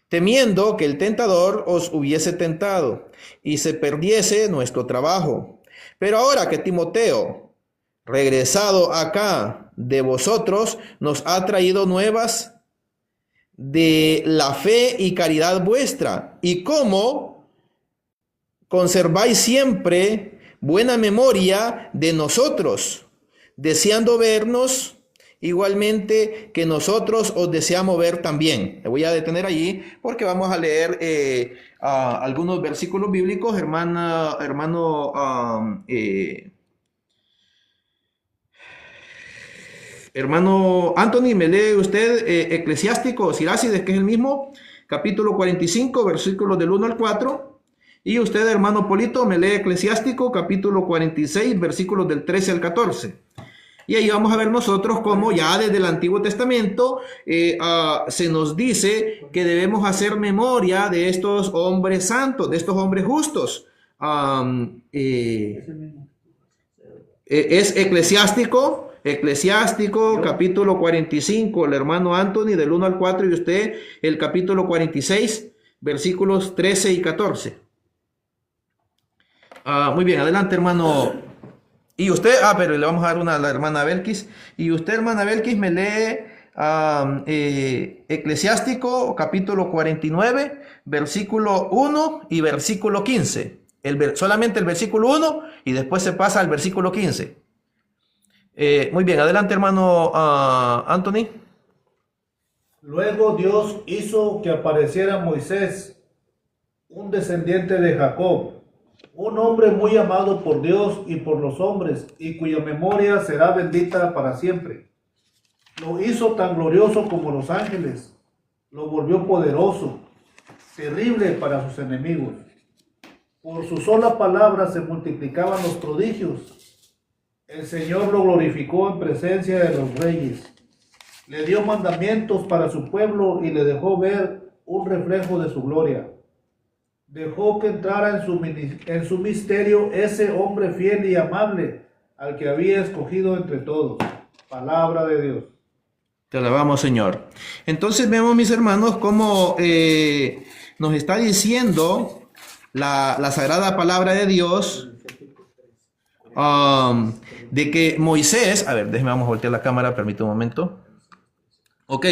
Speaker 1: Temiendo que el tentador os hubiese tentado y se perdiese nuestro trabajo. Pero ahora que Timoteo, regresado acá de vosotros, nos ha traído nuevas de la fe y caridad vuestra, y cómo conserváis siempre buena memoria de nosotros, deseando vernos igualmente que nosotros os deseamos ver también. Me voy a detener allí porque vamos a leer algunos versículos bíblicos. Hermano Anthony, me lee usted Eclesiástico, Sirácides, que es el mismo, capítulo 45, versículos del 1 al 4. Y usted, hermano Polito, me lee Eclesiástico, capítulo 46, versículos del 13 al 14. Y ahí vamos a ver nosotros cómo ya desde el Antiguo Testamento se nos dice que debemos hacer memoria de estos hombres santos, de estos hombres justos. Es Eclesiástico, capítulo 45, el hermano Anthony del 1 al 4 y usted el capítulo 46, versículos 13 y 14. Muy bien, adelante, hermano. Y usted, pero le vamos a dar una a la hermana Belkis. Y usted, hermana Belkis, me lee Eclesiástico, capítulo 49, versículo 1 y versículo 15. Solamente el versículo 1 y después se pasa al versículo 15. Muy bien, adelante, hermano Anthony.
Speaker 2: Luego Dios hizo que apareciera Moisés, un descendiente de Jacob, un hombre muy amado por Dios y por los hombres, y cuya memoria será bendita para siempre. Lo hizo tan glorioso como los ángeles, lo volvió poderoso, terrible para sus enemigos. Por su sola palabra se multiplicaban los prodigios. El Señor lo glorificó en presencia de los reyes. Le dio mandamientos para su pueblo y le dejó ver un reflejo de su gloria. Dejó que entrara en su misterio ese hombre fiel y amable al que había escogido entre todos. Palabra de Dios.
Speaker 1: Te alabamos, Señor. Entonces vemos, mis hermanos, cómo nos está diciendo la sagrada palabra de Dios de que Moisés, a ver, déjeme, vamos a voltear la cámara, permítame un momento. Ok,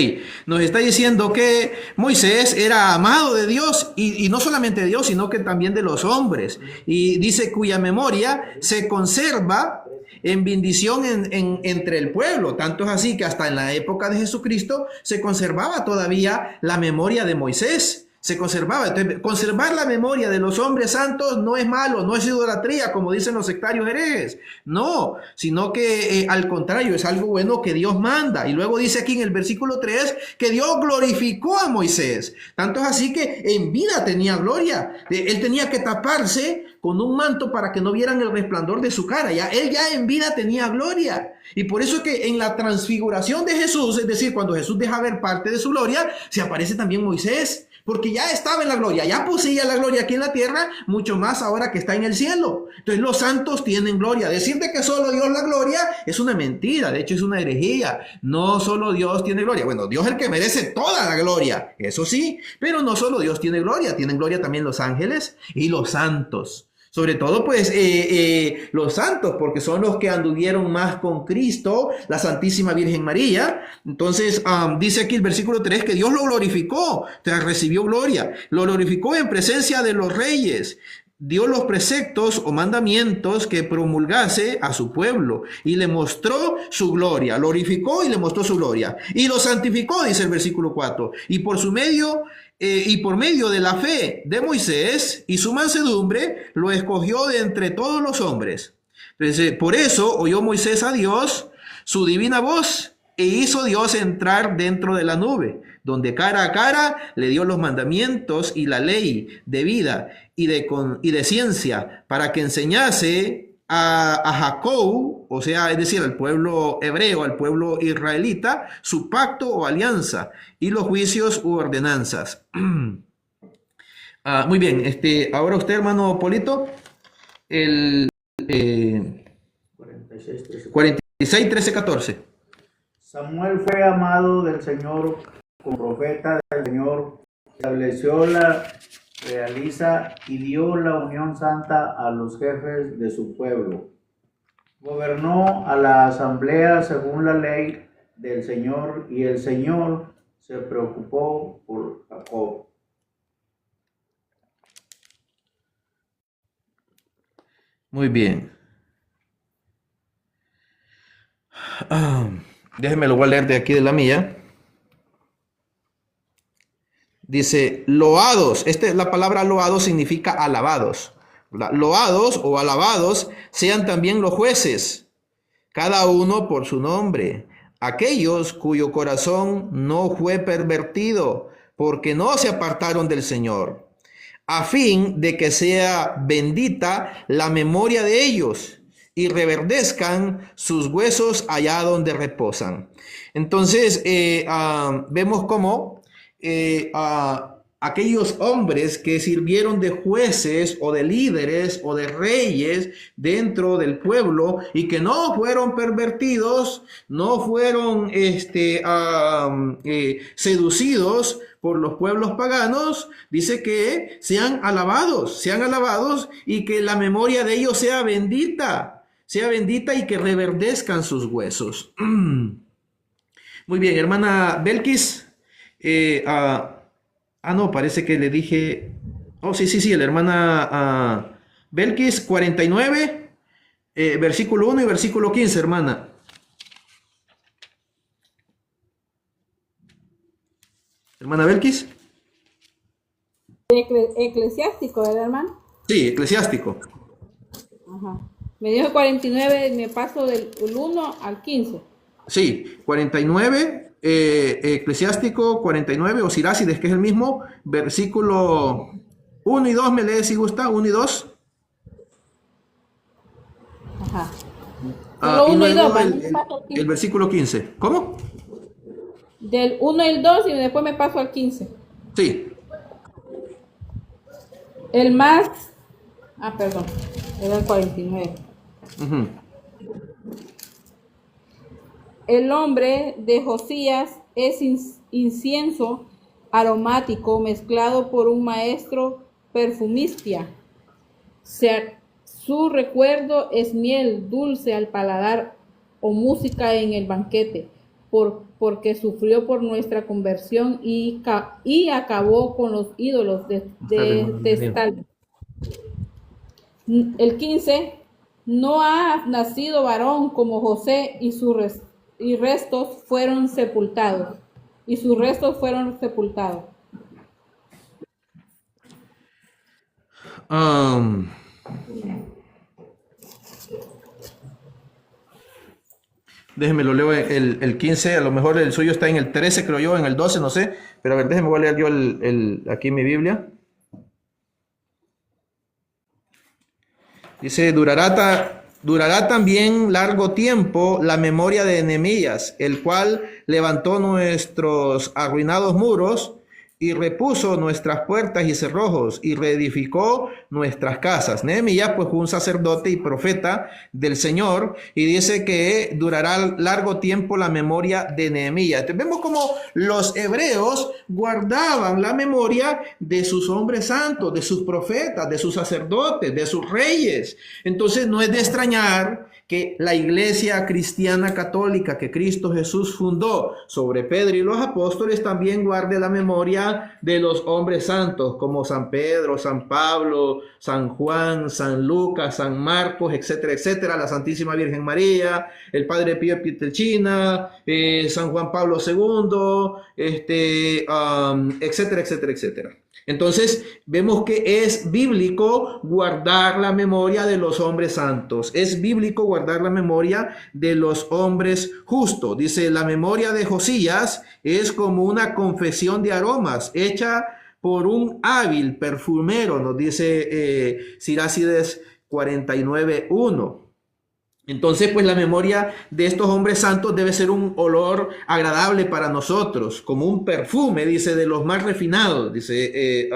Speaker 1: nos está diciendo que Moisés era amado de Dios y no solamente de Dios, sino que también de los hombres. Y dice cuya memoria se conserva en bendición entre el pueblo. Tanto es así que hasta en la época de Jesucristo se conservaba todavía la memoria de Moisés. Se conservaba. Entonces, conservar la memoria de los hombres santos no es malo, no es idolatría, como dicen los sectarios herejes. No, sino que al contrario, es algo bueno que Dios manda. Y luego dice aquí en el versículo 3 que Dios glorificó a Moisés. Tanto es así que en vida tenía gloria. Él tenía que taparse con un manto para que no vieran el resplandor de su cara. Él ya en vida tenía gloria. Y por eso que en la transfiguración de Jesús, es decir, cuando Jesús deja ver parte de su gloria, se aparece también Moisés. Porque ya estaba en la gloria, ya poseía la gloria aquí en la tierra, mucho más ahora que está en el cielo. Entonces los santos tienen gloria. Decir de que solo Dios la gloria es una mentira, de hecho es una herejía. No solo Dios tiene gloria. Bueno, Dios es el que merece toda la gloria, eso sí. Pero no solo Dios tiene gloria, tienen gloria también los ángeles y los santos. Sobre todo, pues, los santos, porque son los que anduvieron más con Cristo, la Santísima Virgen María. Entonces, dice aquí el versículo 3 que Dios lo glorificó, recibió gloria. Lo glorificó en presencia de los reyes. Dio los preceptos o mandamientos que promulgase a su pueblo y le mostró su gloria. Lo glorificó y le mostró su gloria. Y lo santificó, dice el versículo 4. Y por medio de la fe de Moisés y su mansedumbre, lo escogió de entre todos los hombres. Entonces, por eso oyó Moisés a Dios su divina voz e hizo Dios entrar dentro de la nube, donde cara a cara le dio los mandamientos y la ley de vida y de ciencia, para que enseñase a Jacob, o sea, es decir, al pueblo hebreo, al pueblo israelita, su pacto o alianza y los juicios u ordenanzas. Muy bien, ahora usted, hermano Polito, el 46, 13, 14.
Speaker 4: Samuel fue amado del Señor como profeta del Señor, estableció la realiza y dio la unión santa a los jefes de su pueblo. Gobernó a la asamblea según la ley del Señor, y el Señor se preocupó por Jacob.
Speaker 1: Muy bien. Déjenme lo voy a leer de aquí de la mía. Dice, loados. La palabra loados significa alabados. Loados o alabados sean también los jueces, cada uno por su nombre, aquellos cuyo corazón no fue pervertido, porque no se apartaron del Señor, a fin de que sea bendita la memoria de ellos y reverdezcan sus huesos allá donde reposan. Entonces, vemos cómo aquellos hombres que sirvieron de jueces o de líderes o de reyes dentro del pueblo y que no fueron pervertidos, no fueron seducidos por los pueblos paganos, dice que sean alabados y que la memoria de ellos sea bendita y que reverdezcan sus huesos. Muy bien, hermana Belkis. No, parece que le dije. Oh, sí, la hermana Belkis 49, versículo 1 y versículo 15, hermana. Hermana Belkis.
Speaker 3: Eclesiástico, ¿verdad, hermano?
Speaker 1: Sí, eclesiástico.
Speaker 3: Ajá. Me dijo 49, me paso del 1 al 15.
Speaker 1: Sí, 49, eclesiástico 49, o Sirácides, que es el mismo, versículo 1 y 2, me lee si gusta, 1 y 2.
Speaker 3: Ajá.
Speaker 1: Y
Speaker 3: 1 y 2,
Speaker 1: luego el versículo 15. ¿Cómo?
Speaker 3: Del 1 y el 2 y después me paso al 15.
Speaker 1: Sí.
Speaker 3: El más... perdón, era el 49.
Speaker 1: Uh-huh.
Speaker 3: El nombre de Josías es incienso aromático mezclado por un maestro perfumista. Su recuerdo es miel dulce al paladar o música en el banquete, porque sufrió por nuestra conversión y acabó con los ídolos de Testal. El 15, no ha nacido varón como José y restos fueron sepultados.
Speaker 1: Déjenme lo leo el 15, a lo mejor el suyo está en el 13, creo yo, en el 12, no sé, pero a ver, déjenme voy a leer yo aquí en mi Biblia. Dice, durará también largo tiempo la memoria de Nehemías, el cual levantó nuestros arruinados muros y repuso nuestras puertas y cerrojos y reedificó nuestras casas. Nehemías pues fue un sacerdote y profeta del Señor y dice que durará largo tiempo la memoria de Nehemías. Entonces vemos como los hebreos guardaban la memoria de sus hombres santos, de sus profetas, de sus sacerdotes, de sus reyes. Entonces no es de extrañar que la iglesia cristiana católica que Cristo Jesús fundó sobre Pedro y los apóstoles también guarde la memoria de los hombres santos como San Pedro, San Pablo, San Juan, San Lucas, San Marcos, etcétera, etcétera, la Santísima Virgen María, el Padre Pío Pietrelcina, San Juan Pablo II, etcétera, etcétera, etcétera. Entonces vemos que es bíblico guardar la memoria de los hombres santos, es bíblico guardar la memoria de los hombres justos. Dice, la memoria de Josías es como una confesión de aromas hecha por un hábil perfumero, nos dice Sirácides 49:1. Entonces, pues la memoria de estos hombres santos debe ser un olor agradable para nosotros, como un perfume, dice, de los más refinados, dice,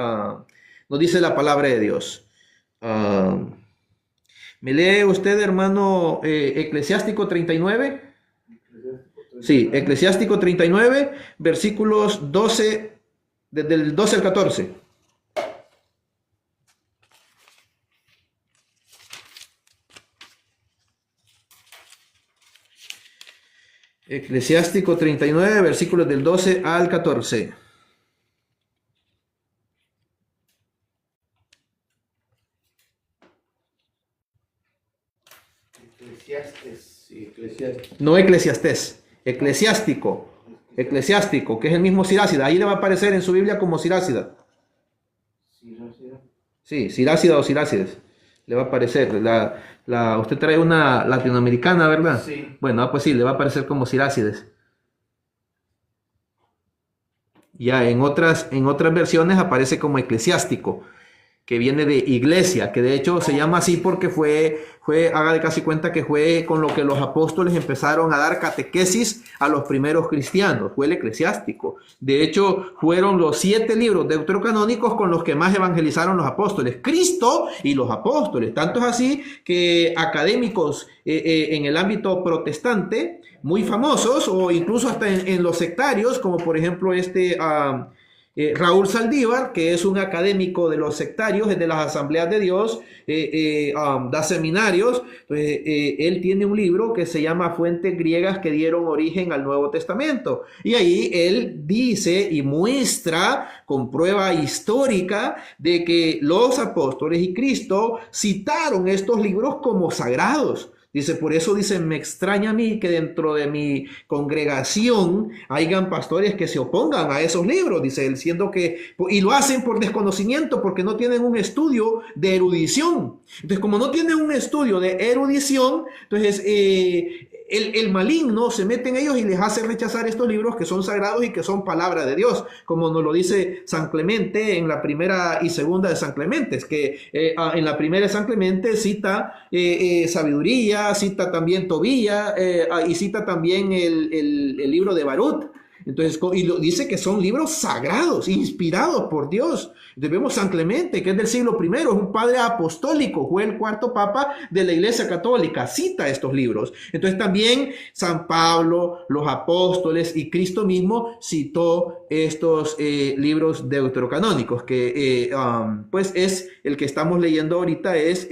Speaker 1: nos dice la palabra de Dios. ¿Me lee usted, hermano, Eclesiástico 39? Sí, Eclesiástico 39, versículos 12, desde el 12 al 14. Eclesiástico 39, versículos del 12 al 14.
Speaker 4: Eclesiastes, sí, Eclesiastes.
Speaker 1: No Eclesiastés, eclesiástico, eclesiástico, que es el mismo Sirácida. Ahí le va a aparecer en su Biblia como Sirácida. Sí, Sirácida o Sirácides. Le va a aparecer. Usted trae una latinoamericana, ¿verdad?
Speaker 4: Sí.
Speaker 1: Bueno, pues sí, le va a aparecer como Sirácides. Ya en otras versiones aparece como eclesiástico, que viene de iglesia, que de hecho se llama así porque haga de casi cuenta que fue con lo que los apóstoles empezaron a dar catequesis a los primeros cristianos, fue el eclesiástico. De hecho, fueron los 7 libros deuterocanónicos con los que más evangelizaron los apóstoles, Cristo y los apóstoles. Tanto es así que académicos en el ámbito protestante, muy famosos, o incluso hasta en los sectarios, como por ejemplo Raúl Saldívar, que es un académico de los sectarios, es de las Asambleas de Dios, da seminarios. Entonces, él tiene un libro que se llama Fuentes griegas que dieron origen al Nuevo Testamento. Y ahí él dice y muestra con prueba histórica de que los apóstoles y Cristo citaron estos libros como sagrados. Dice, por eso dice, me extraña a mí que dentro de mi congregación hayan pastores que se opongan a esos libros, dice él, siendo que, y lo hacen por desconocimiento, porque no tienen un estudio de erudición. Entonces, como no tienen un estudio de erudición, entonces el maligno se mete en ellos y les hace rechazar estos libros que son sagrados y que son palabra de Dios, como nos lo dice San Clemente en la primera y segunda de San Clemente, es que en la primera de San Clemente cita sabiduría, cita también Tobía y cita también el libro de Barut. Entonces, dice que son libros sagrados, inspirados por Dios. Entonces vemos San Clemente, que es del siglo I, es un padre apostólico, fue el 4º papa de la Iglesia Católica, cita estos libros. Entonces también San Pablo, los apóstoles y Cristo mismo citó estos libros deuterocanónicos, que pues es el que estamos leyendo ahorita, es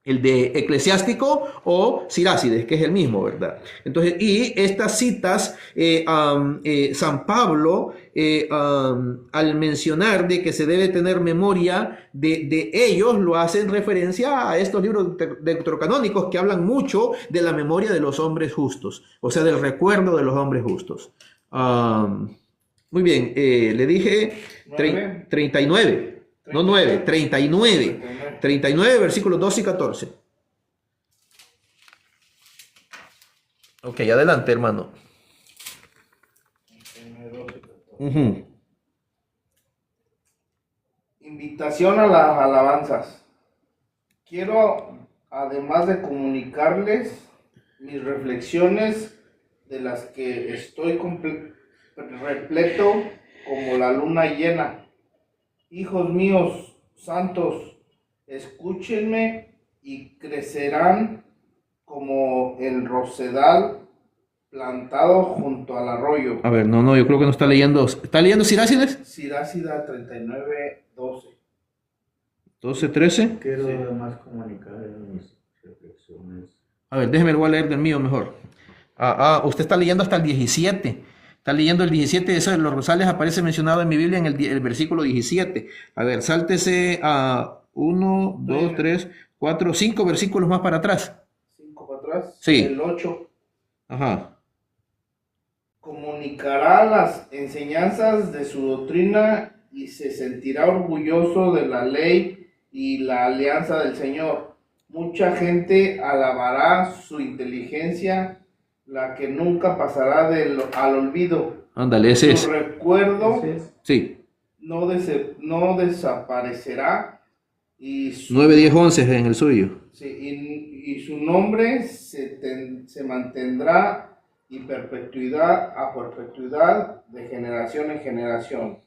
Speaker 1: el de eclesiástico o Sirácides, que es el mismo, ¿verdad? Entonces, y estas citas, San Pablo, al mencionar de que se debe tener memoria de ellos, lo hacen referencia a estos libros deuterocanónicos que hablan mucho de la memoria de los hombres justos, o sea, del recuerdo de los hombres justos. Muy bien, le dije 39. No 9, 39. 39, versículos 12 y 14. Ok, adelante, hermano.
Speaker 5: Invitación a las alabanzas. Quiero, además de comunicarles mis reflexiones, de las que estoy repleto como la luna llena. Hijos míos, santos, escúchenme y crecerán como el rosedal plantado junto al arroyo.
Speaker 1: A ver, no, yo creo que no está leyendo. ¿Está leyendo Sirácides?
Speaker 5: Sirácida 39:12.
Speaker 1: 12, 13.
Speaker 4: Quiero además comunicar en mis reflexiones.
Speaker 1: A ver, déjeme, lo voy a leer del mío mejor. Usted está leyendo hasta el 17. Está leyendo el 17, eso de los rosales aparece mencionado en mi Biblia en el versículo 17. A ver, sáltese a 1, 2, 3, 4, 5 versículos más para atrás.
Speaker 5: 5 para atrás.
Speaker 1: Sí.
Speaker 5: El 8.
Speaker 1: Ajá.
Speaker 5: Comunicará las enseñanzas de su doctrina y se sentirá orgulloso de la ley y la alianza del Señor. Mucha gente alabará su inteligencia, la que nunca pasará al olvido.
Speaker 1: Ándale, ese es.
Speaker 5: Su recuerdo
Speaker 1: Sí.
Speaker 5: no desaparecerá y
Speaker 1: 9, 10, 11 en el suyo.
Speaker 5: sí, y su nombre se mantendrá y a perpetuidad de generación en generación.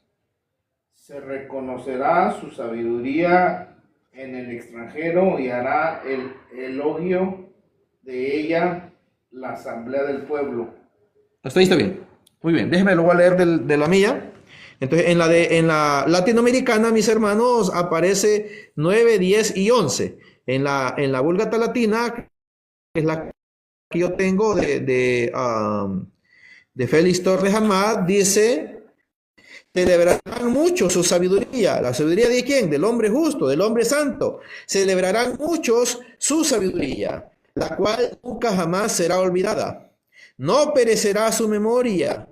Speaker 5: Se reconocerá su sabiduría en el extranjero y hará el elogio de ella la asamblea del pueblo.
Speaker 1: Hasta ahí está bien. Muy bien, déjeme, lo voy a leer de la mía. Entonces, en la latinoamericana, mis hermanos, aparece 9, 10 y 11. En la Vulgata Latina, que es la que yo tengo de Félix Torres Amat, dice Celebrarán muchos su sabiduría. ¿La sabiduría de quién? Del hombre justo, del hombre santo. Celebrarán muchos su sabiduría, la cual nunca jamás será olvidada. No perecerá su memoria,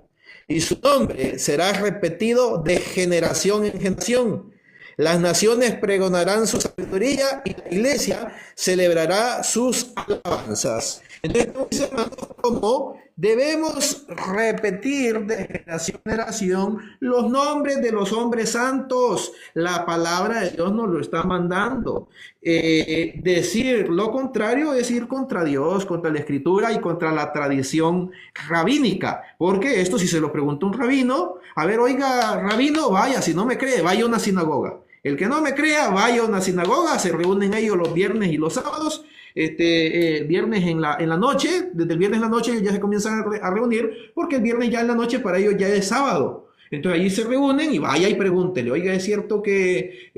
Speaker 1: y su nombre será repetido de generación en generación. Las naciones pregonarán su sabiduría y la iglesia celebrará sus alabanzas. Entonces, hermanos, como debemos repetir de generación en generación los nombres de los hombres santos. La palabra de Dios nos lo está mandando. Decir lo contrario es ir contra Dios, contra la Escritura y contra la tradición rabínica. Porque esto, si se lo pregunta un rabino, a ver, oiga, rabino, vaya, si no me cree, vaya a una sinagoga. El que no me crea, vaya a una sinagoga, se reúnen ellos los viernes y los sábados. Viernes en la noche, desde el viernes en la noche ya se comienzan a reunir, porque el viernes ya en la noche para ellos ya es sábado. Entonces allí se reúnen y vaya y pregúntele, oiga, ¿es cierto que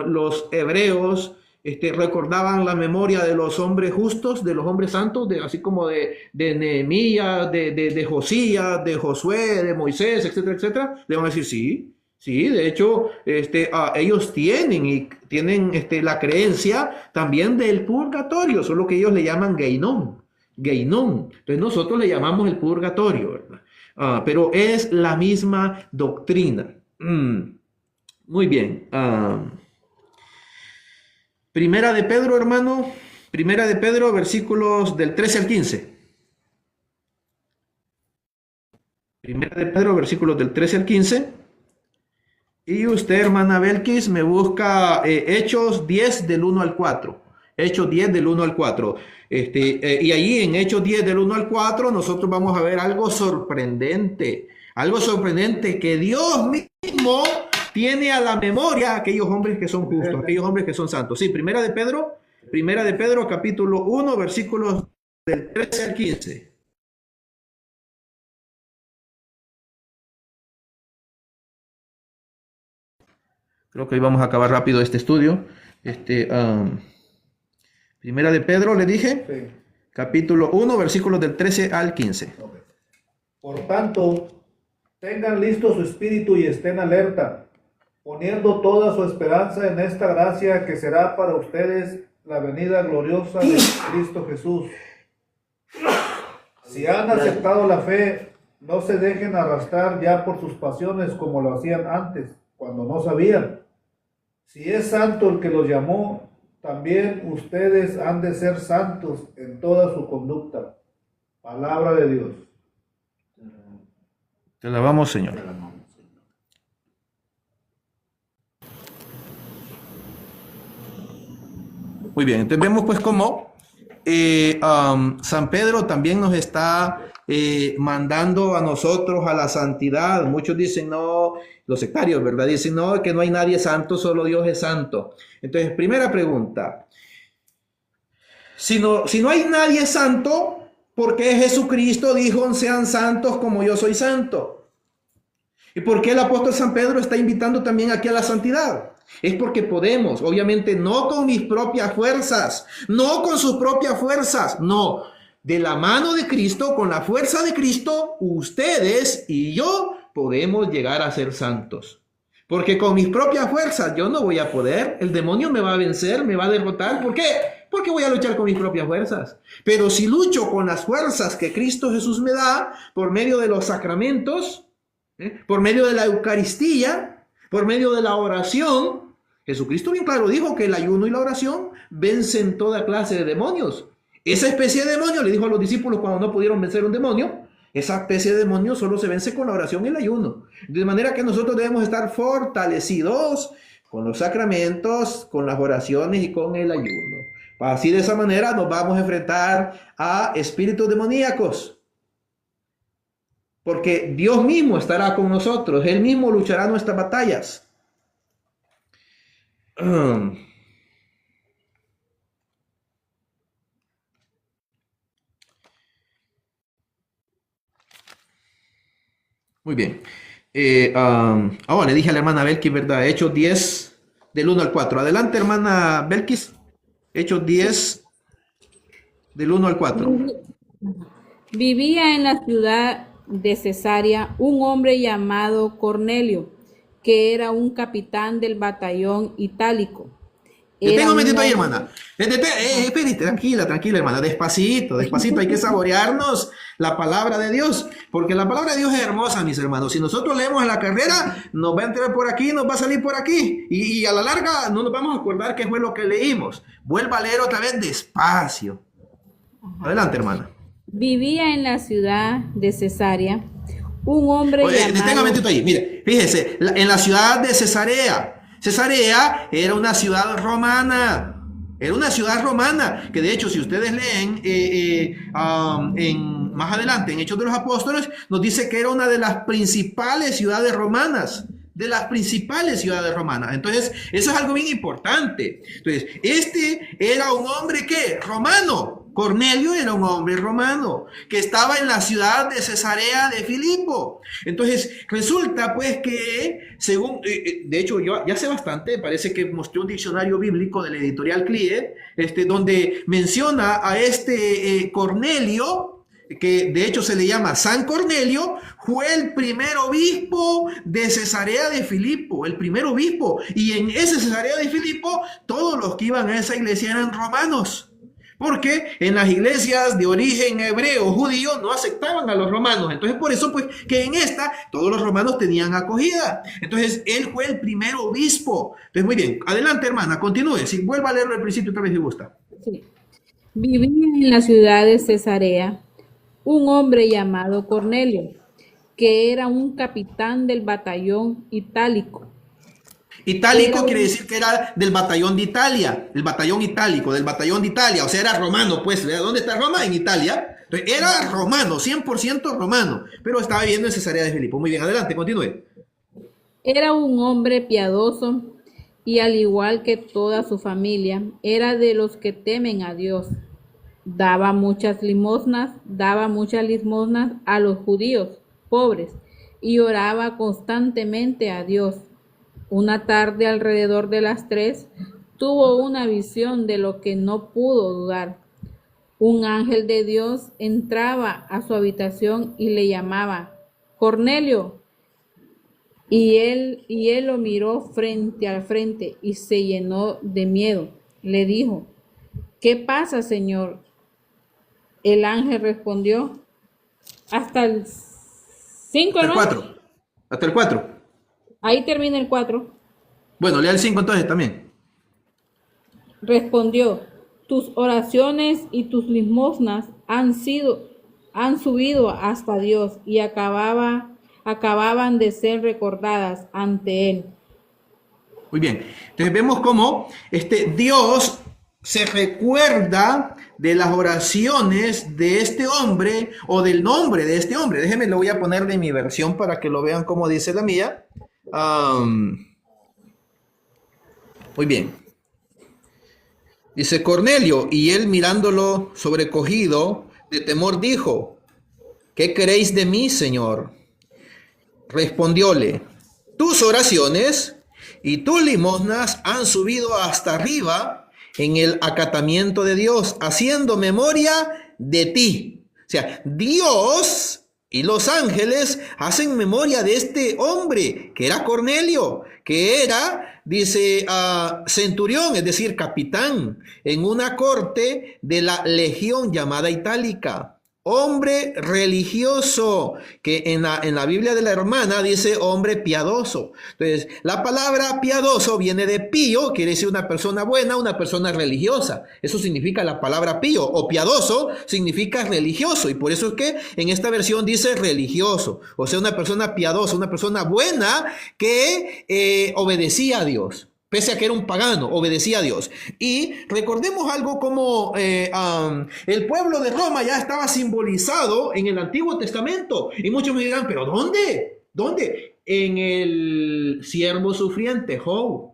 Speaker 1: los hebreos recordaban la memoria de los hombres justos, de los hombres santos, así como de Nehemías, de Josías, de Josué, de Moisés, etcétera, etcétera? Le van a decir, sí. Sí, de hecho, ellos tienen la creencia también del purgatorio, solo que ellos le llaman Geinón. Entonces nosotros le llamamos el purgatorio, ¿verdad? Pero es la misma doctrina. Muy bien. Primera de Pedro, hermano. Primera de Pedro, versículos del 13 al 15. Primera de Pedro, versículos del 13 al 15. Y usted, hermana Belkis, me busca Hechos 10 del 1 al 4. Hechos 10 del 1 al 4. Y allí en Hechos 10 del 1 al 4 nosotros vamos a ver algo sorprendente. Algo sorprendente que Dios mismo tiene a la memoria a aquellos hombres que son justos, aquellos hombres que son santos. Sí, Primera de Pedro capítulo 1, versículos del 13 al 15. Creo que hoy vamos a acabar rápido este estudio. Primera de Pedro, le dije, sí. Capítulo 1, versículos del 13 al 15.
Speaker 2: Okay. Por tanto, tengan listo su espíritu y estén alerta, poniendo toda su esperanza en esta gracia que será para ustedes la venida gloriosa de Cristo Jesús. Si han aceptado la fe, no se dejen arrastrar ya por sus pasiones como lo hacían antes, cuando no sabían. Si es santo el que los llamó, también ustedes han de ser santos en toda su conducta. Palabra de Dios.
Speaker 1: Te alabamos, Señor. Muy bien, entonces vemos pues cómo San Pedro también nos está mandando a nosotros a la santidad. Muchos dicen no, los sectarios, ¿verdad? Dicen no, que no hay nadie santo, solo Dios es santo. Entonces, primera pregunta, si no hay nadie santo, ¿por qué Jesucristo dijo sean santos como yo soy santo? ¿Y por qué el apóstol San Pedro está invitando también aquí a la santidad? Es porque podemos, obviamente no con mis propias fuerzas, no con sus propias fuerzas, no. De la mano de Cristo, con la fuerza de Cristo, ustedes y yo podemos llegar a ser santos. Porque con mis propias fuerzas yo no voy a poder, el demonio me va a vencer, me va a derrotar. ¿Por qué? Porque voy a luchar con mis propias fuerzas. Pero si lucho con las fuerzas que Cristo Jesús me da, por medio de los sacramentos, por medio de la Eucaristía, por medio de la oración, Jesucristo bien claro dijo que el ayuno y la oración vencen toda clase de demonios. Esa especie de demonio, le dijo a los discípulos cuando no pudieron vencer un demonio, esa especie de demonio solo se vence con la oración y el ayuno. De manera que nosotros debemos estar fortalecidos con los sacramentos, con las oraciones y con el ayuno. Así de esa manera nos vamos a enfrentar a espíritus demoníacos. Porque Dios mismo estará con nosotros, Él mismo luchará nuestras batallas. Muy bien. Le dije a la hermana Belkis, ¿verdad? Hechos 10, del 1 al 4. Adelante, hermana Belkis. Hechos 10, del 1 al 4.
Speaker 3: Vivía en la ciudad de Cesarea un hombre llamado Cornelio, que era un capitán del batallón itálico.
Speaker 1: Detenga
Speaker 3: Era
Speaker 1: un
Speaker 3: un
Speaker 1: momentito ahí,
Speaker 3: hombre-
Speaker 1: hermana. Espere, tranquila, hermana. Despacito, hay que saborearnos la palabra de Dios. Porque la palabra de Dios es hermosa, mis hermanos. Si nosotros leemos en la carrera, nos va a entrar por aquí, nos va a salir por aquí. Y a la larga no nos vamos a acordar qué fue lo que leímos. Vuelva a leer otra vez despacio. Adelante, hermana.
Speaker 3: Vivía en la ciudad de Cesarea un hombre
Speaker 1: Oye, detenga un
Speaker 3: llamado...
Speaker 1: momentito ahí. Mire, fíjese, en la ciudad de Cesarea. Cesarea era una ciudad romana. Era una ciudad romana, que de hecho, si ustedes leen más adelante en Hechos de los Apóstoles, nos dice que era una de las principales ciudades romanas. De las principales ciudades romanas. Entonces, eso es algo bien importante. Entonces, este era un hombre que romano. Cornelio era un hombre romano que estaba en la ciudad de Cesarea de Filipo. Entonces, resulta pues que, según, de hecho, yo ya hace bastante, parece que mostré un diccionario bíblico de la editorial CLIE, donde menciona a este Cornelio, que de hecho se le llama San Cornelio, fue el primer obispo de Cesarea de Filipo, el primer obispo. Y en ese Cesarea de Filipo, todos los que iban a esa iglesia eran romanos. Porque en las iglesias de origen hebreo, judío, no aceptaban a los romanos. Entonces, por eso, pues, que en esta, todos los romanos tenían acogida. Entonces, él fue el primer obispo. Entonces, muy bien. Adelante, hermana, continúe. Si vuelva a leerlo al principio otra vez si gusta.
Speaker 3: Sí. Vivía en la ciudad de Cesarea un hombre llamado Cornelio, que era un capitán del batallón itálico.
Speaker 1: Itálico
Speaker 3: Era
Speaker 1: quiere
Speaker 3: un-
Speaker 1: decir que era del batallón de Italia, el batallón itálico, del batallón de Italia, o sea, era romano, pues, ¿de dónde está Roma? En Italia. Entonces, era romano, 100% romano, pero estaba viviendo en Cesarea de Filipo. Muy bien, adelante, continúe.
Speaker 3: Era un hombre piadoso y al igual que toda su familia, era de los que temen a Dios. Daba muchas limosnas a los judíos pobres y oraba constantemente a Dios. Una tarde alrededor de las 3 tuvo una visión de lo que no pudo dudar. Un ángel de Dios entraba a su habitación y le llamaba, Cornelio. Y él lo miró frente al frente y se llenó de miedo. Le dijo, ¿qué pasa, Señor? El ángel respondió, hasta el 5,
Speaker 1: Hasta el
Speaker 3: ¿no?
Speaker 1: 4. Hasta el 4.
Speaker 3: Ahí termina el 4.
Speaker 1: Bueno, lea el 5 entonces también.
Speaker 3: Respondió, tus oraciones y tus limosnas han subido hasta Dios y acababan de ser recordadas ante Él.
Speaker 1: Muy bien. Entonces vemos cómo Dios se recuerda de las oraciones de este hombre o del nombre de este hombre. Déjenme, lo voy a poner de mi versión para que lo vean como dice la mía. Muy bien. Dice Cornelio, y él mirándolo sobrecogido de temor dijo, ¿qué queréis de mí, Señor? Respondióle, tus oraciones y tus limosnas han subido hasta arriba en el acatamiento de Dios, haciendo memoria de ti. O sea, Dios y los ángeles hacen memoria de este hombre, que era Cornelio, que era, dice, centurión, es decir, capitán, en una corte de la legión llamada Itálica. Hombre religioso, que en la Biblia de la hermana dice hombre piadoso. Entonces, la palabra piadoso viene de pío, quiere decir una persona buena, una persona religiosa. Eso significa la palabra pío, o piadoso significa religioso, y por eso es que en esta versión dice religioso, o sea, una persona piadosa, una persona buena que obedecía a Dios. Pese a que era un pagano, obedecía a Dios. Y recordemos algo como el pueblo de Roma ya estaba simbolizado en el Antiguo Testamento. Y muchos me dirán, ¿pero dónde? ¿Dónde? En el siervo sufriente, Job.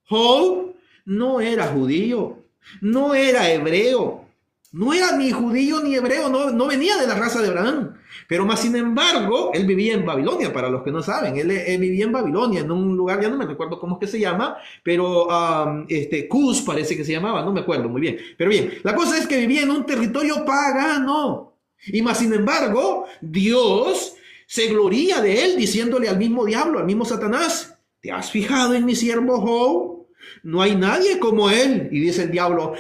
Speaker 1: Job no era judío, no era hebreo, no era ni judío ni hebreo, no venía de la raza de Abraham. Pero más sin embargo, él vivía en Babilonia, para los que no saben, él vivía en Babilonia, en un lugar, ya no me recuerdo cómo es que se llama, pero Cus parece que se llamaba, no me acuerdo muy bien. Pero bien, la cosa es que vivía en un territorio pagano. Y más sin embargo, Dios se gloría de él diciéndole al mismo diablo, al mismo Satanás: ¿te has fijado en mi siervo Job? No hay nadie como él. Y dice el diablo: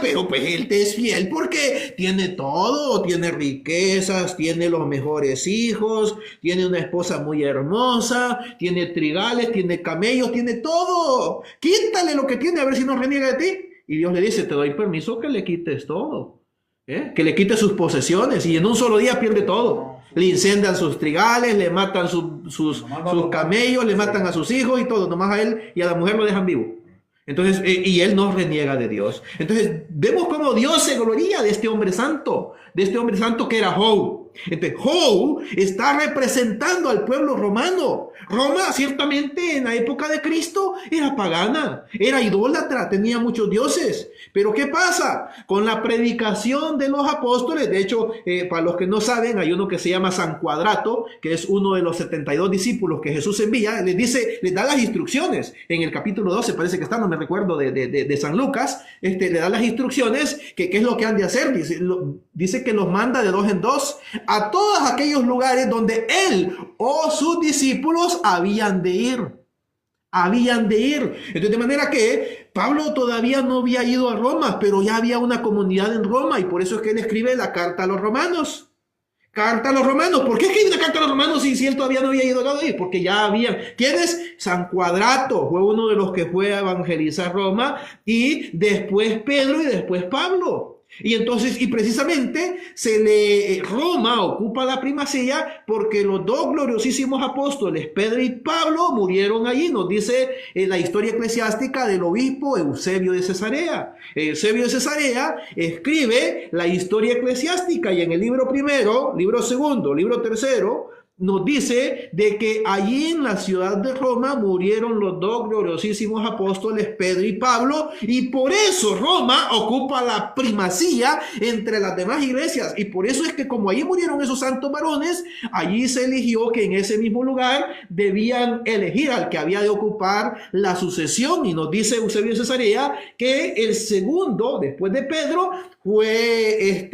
Speaker 1: pero pues él te es fiel porque tiene todo, tiene riquezas, tiene los mejores hijos, tiene una esposa muy hermosa, tiene trigales, tiene camellos, tiene todo. Quítale lo que tiene a ver si no reniega de ti. Y Dios le dice: te doy permiso que le quites todo, que le quite sus posesiones, y en un solo día pierde todo. Le incendian sus trigales, le matan sus camellos, le matan a sus hijos y todo, nomás a él y a la mujer lo dejan vivo. Entonces, y él no reniega de Dios. Entonces, vemos cómo Dios se gloría de este hombre santo que era Job. Entonces, Job está representando al pueblo romano. Roma, ciertamente, en la época de Cristo, era pagana, era idólatra, tenía muchos dioses. Pero ¿qué pasa? Con la predicación de los apóstoles, de hecho, para los que no saben, hay uno que se llama San Cuadrato, que es uno de los 72 discípulos que Jesús envía, les da las instrucciones. En el capítulo 12, parece que está, no me recuerdo, de San Lucas, le da las instrucciones, que qué es lo que han de hacer. Dice que los manda de 2 en 2 a todos aquellos lugares donde él o sus discípulos habían de ir. Entonces, de manera que Pablo todavía no había ido a Roma, pero ya había una comunidad en Roma, y por eso es que él escribe la carta a los romanos. ¿Por qué escribe una carta a los romanos si él todavía no había ido a ir? Porque ya habían. ¿Quién es? San Cuadrato fue uno de los que fue a evangelizar Roma, y después Pedro y después Pablo. Y entonces, y precisamente Roma ocupa la primacía porque los dos gloriosísimos apóstoles, Pedro y Pablo, murieron allí. Nos dice la historia eclesiástica del obispo Eusebio de Cesarea. Eusebio de Cesarea escribe la historia eclesiástica, y en el libro primero, libro segundo, libro tercero, nos dice de que allí en la ciudad de Roma murieron los dos gloriosísimos apóstoles Pedro y Pablo, y por eso Roma ocupa la primacía entre las demás iglesias. Y por eso es que, como allí murieron esos santos varones, allí se eligió que en ese mismo lugar debían elegir al que había de ocupar la sucesión. Y nos dice Eusebio de Cesarea que el segundo, después de Pedro, fue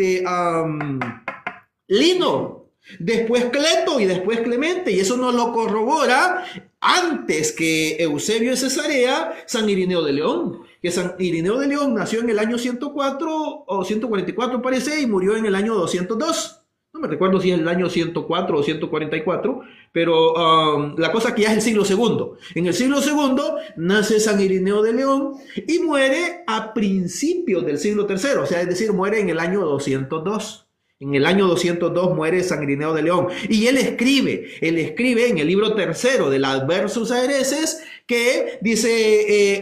Speaker 1: Lino, después Cleto y después Clemente. Y eso nos lo corrobora, antes que Eusebio de Cesarea, San Irineo de León. Que San Irineo de León nació en el año 104 o 144 parece, y murió en el año 202. No me recuerdo si es el año 104 o 144, pero la cosa que ya es el siglo segundo. En el siglo segundo nace San Irineo de León y muere a principios del siglo tercero, o sea, es decir, muere en el año 202. En el año 202 muere San Irineo de León, y él escribe en el libro tercero del Adversus Aereses, que dice,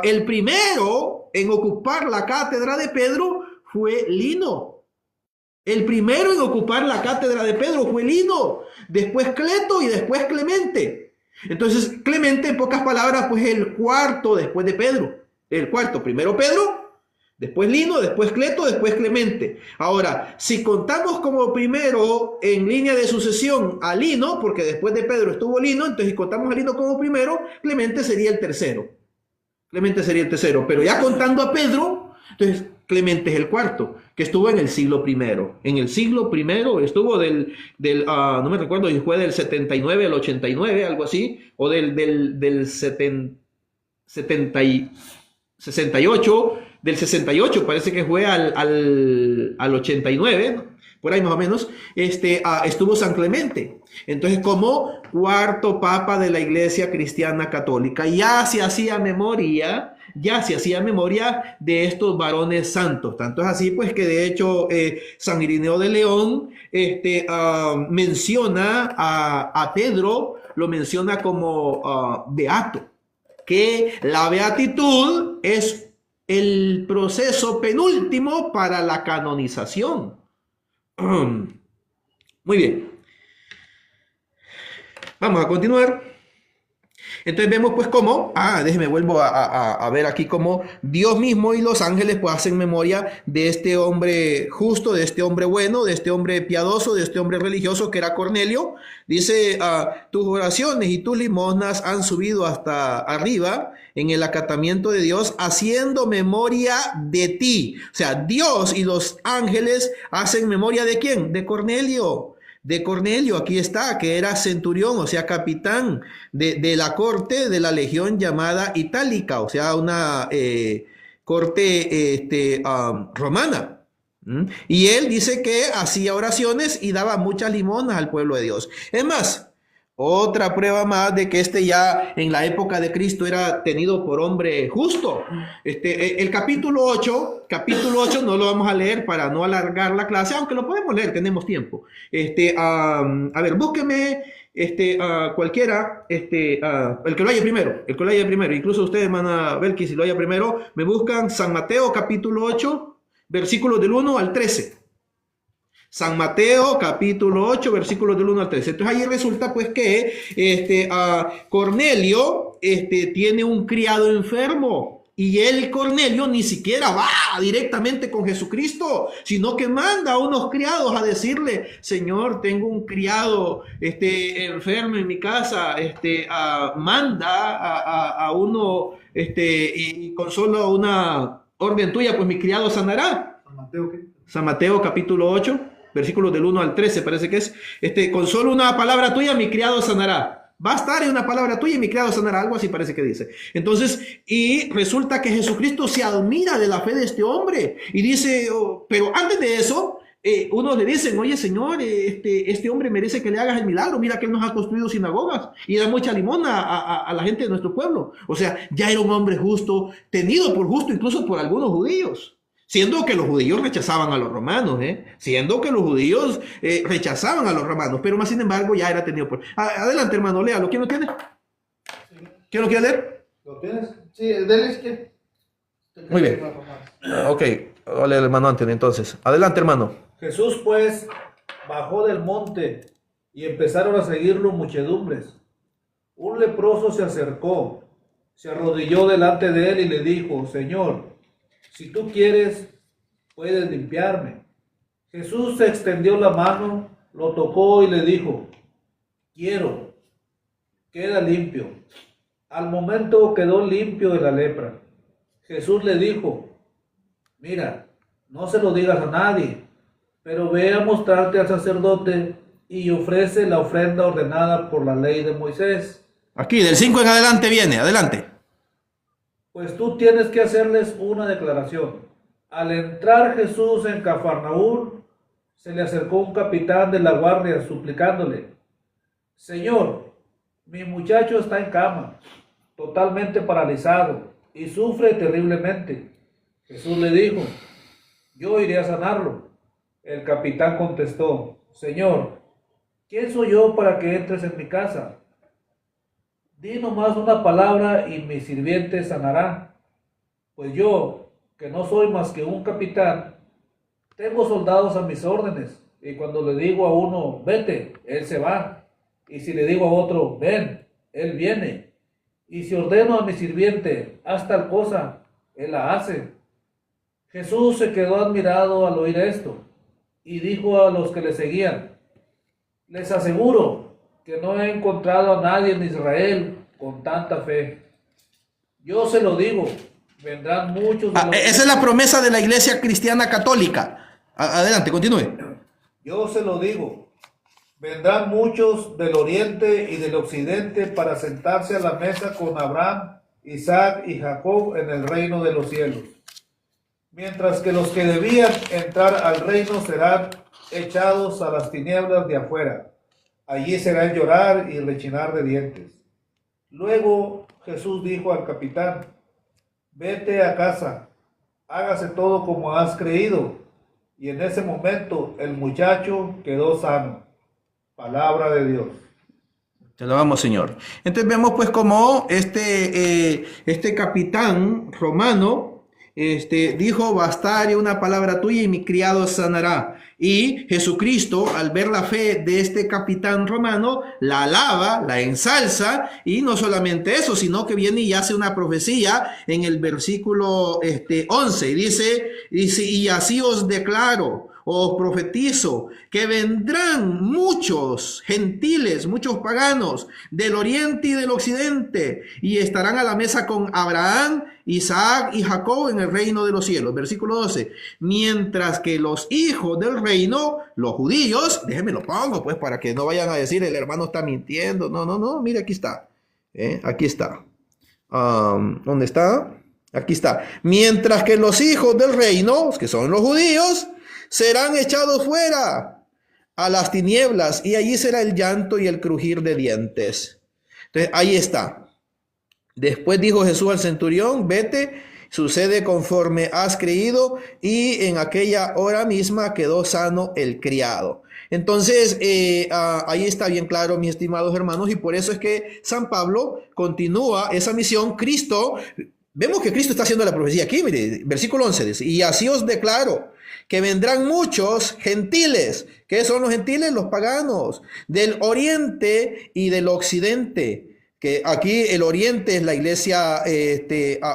Speaker 1: el primero en ocupar la cátedra de Pedro fue Lino. El primero en ocupar la cátedra de Pedro fue Lino, después Cleto y después Clemente. Entonces, Clemente, en pocas palabras, pues el cuarto después de Pedro. El cuarto, primero Pedro, después Lino, después Cleto, después Clemente. Ahora, si contamos como primero en línea de sucesión a Lino, porque después de Pedro estuvo Lino, entonces si contamos a Lino como primero, Clemente sería el tercero. Pero ya contando a Pedro, entonces Clemente es el cuarto, que estuvo en el siglo primero. En el siglo primero estuvo no me recuerdo si fue del 79 al 89, algo así, o del 68, del 68 parece que fue al 89, ¿no? Por ahí más o menos, estuvo San Clemente. Entonces, como cuarto papa de la Iglesia Cristiana Católica, ya se hacía memoria de estos varones santos. Tanto es así, pues, que de hecho San Irineo de León menciona a Pedro, lo menciona como beato, que la beatitud es el proceso penúltimo para la canonización. Muy bien. Vamos a continuar. Entonces vemos pues cómo, déjeme vuelvo a ver aquí cómo Dios mismo y los ángeles pues hacen memoria de este hombre justo, de este hombre bueno, de este hombre piadoso, de este hombre religioso que era Cornelio. Dice, tus oraciones y tus limosnas han subido hasta arriba en el acatamiento de Dios, haciendo memoria de ti. O sea, Dios y los ángeles hacen memoria ¿de quién? De Cornelio. De Cornelio, aquí está, que era centurión, o sea, capitán de la corte de la legión llamada Itálica, o sea, una corte romana. Y él dice que hacía oraciones y daba muchas limosnas al pueblo de Dios. Es más, otra prueba más de que ya en la época de Cristo era tenido por hombre justo. El capítulo 8 no lo vamos a leer para no alargar la clase, aunque lo podemos leer, tenemos tiempo. A ver, búsqueme cualquiera, el que lo haya primero, incluso ustedes van a ver que si lo haya primero, me buscan San Mateo capítulo 8, versículos del 1 al 13. San Mateo capítulo 8 versículos del 1 al 13. Entonces ahí resulta pues que Cornelio tiene un criado enfermo y Cornelio ni siquiera va directamente con Jesucristo, sino que manda a unos criados a decirle: Señor, tengo un criado enfermo en mi casa, manda a uno y con solo una orden tuya pues mi criado sanará.
Speaker 2: ¿San Mateo qué?
Speaker 1: San Mateo capítulo 8 versículos del 1 al 13, parece que es, con solo una palabra tuya mi criado sanará. Bastar en una palabra tuya y mi criado sanará, algo así parece que dice. Entonces, y resulta que Jesucristo se admira de la fe de este hombre y dice, pero antes de eso, unos le dicen: oye Señor, este hombre merece que le hagas el milagro, mira que él nos ha construido sinagogas y da mucha limosna a la gente de nuestro pueblo. O sea, ya era un hombre justo, tenido por justo incluso por algunos judíos. Siendo que los judíos rechazaban a los romanos, pero más sin embargo ya era tenido por... Adelante, hermano, léalo. ¿Quién lo tiene? ¿Quién lo quiere leer?
Speaker 2: ¿Lo tienes?
Speaker 5: Sí, déles que...
Speaker 1: Muy bien. Ok, voy a leer el hermano Anthony entonces. Adelante, hermano.
Speaker 2: Jesús pues bajó del monte y empezaron a seguirlo muchedumbres. Un leproso se acercó, se arrodilló delante de él y le dijo: Señor, si tú quieres, puedes limpiarme. Jesús se extendió la mano, lo tocó y le dijo: quiero, queda limpio. Al momento quedó limpio de la lepra. Jesús le dijo: mira, no se lo digas a nadie, pero ve a mostrarte al sacerdote y ofrece la ofrenda ordenada por la ley de Moisés.
Speaker 1: Aquí, del 5 en adelante viene, adelante.
Speaker 2: Pues tú tienes que hacerles una declaración. Al entrar Jesús en Cafarnaúm, se le acercó un capitán de la guardia suplicándole: Señor, mi muchacho está en cama, totalmente paralizado, y sufre terriblemente. Jesús le dijo: yo iré a sanarlo. El capitán contestó: Señor, ¿quién soy yo para que entres en mi casa? Di nomás una palabra y mi sirviente sanará. Pues yo, que no soy más que un capitán, tengo soldados a mis órdenes, y cuando le digo a uno: vete, él se va, y si le digo a otro: ven, él viene, y si ordeno a mi sirviente: haz tal cosa, él la hace. Jesús se quedó admirado al oír esto, y dijo a los que le seguían: les aseguro que no he encontrado a nadie en Israel con tanta fe. Yo se lo digo, vendrán muchos de los...
Speaker 1: Esa es la promesa de la Iglesia Cristiana Católica. Adelante, continúe.
Speaker 2: Yo se lo digo, vendrán muchos del oriente y del occidente para sentarse a la mesa con Abraham, Isaac y Jacob en el reino de los cielos. Mientras que los que debían entrar al reino serán echados a las tinieblas de afuera. Allí será el llorar y rechinar de dientes. Luego Jesús dijo al capitán: vete a casa, hágase todo como has creído. Y en ese momento el muchacho quedó sano. Palabra de Dios.
Speaker 1: Te alabamos, Señor. Entonces vemos pues como este capitán romano dijo, bastaré una palabra tuya y mi criado sanará. Y Jesucristo, al ver la fe de este capitán romano, la alaba, la ensalza, y no solamente eso, sino que viene y hace una profecía en el versículo 11, y dice, y así os declaro, os profetizo, que vendrán muchos gentiles, muchos paganos, del oriente y del occidente, y estarán a la mesa con Abraham, Isaac y Jacob en el reino de los cielos. Versículo 12. Mientras que los hijos del reino, los judíos, déjenme lo pongo pues para que no vayan a decir el hermano está mintiendo. No, mire, aquí está. Aquí está. ¿Dónde está? Aquí está. Mientras que los hijos del reino, que son los judíos, serán echados fuera a las tinieblas, y allí será el llanto y el crujir de dientes. Entonces, ahí está. Después dijo Jesús al centurión, vete, sucede conforme has creído, y en aquella hora misma quedó sano el criado. Entonces, ahí está bien claro, mis estimados hermanos, y por eso es que San Pablo continúa esa misión. Cristo, vemos que Cristo está haciendo la profecía aquí, mire, versículo 11 dice, y así os declaro que vendrán muchos gentiles. ¿Qué son los gentiles? Los paganos, del oriente y del occidente. Que aquí el oriente es la iglesia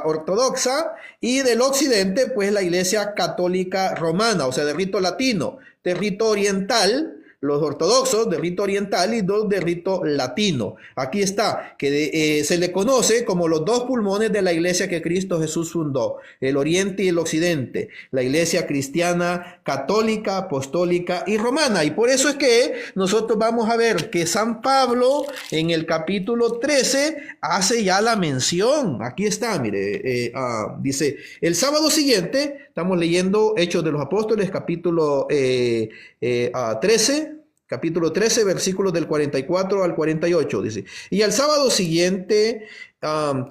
Speaker 1: ortodoxa, y del occidente pues la iglesia católica romana, o sea, de rito latino, de rito oriental, los ortodoxos de rito oriental y los de rito latino. Aquí está, que se le conoce como los dos pulmones de la iglesia que Cristo Jesús fundó, el oriente y el occidente, la iglesia cristiana, católica, apostólica y romana. Y por eso es que nosotros vamos a ver que San Pablo en el capítulo 13 hace ya la mención. Aquí está, mire, dice, el sábado siguiente, estamos leyendo Hechos de los Apóstoles, capítulo 13, capítulo 13, versículos del 44 al 48, dice, y al sábado siguiente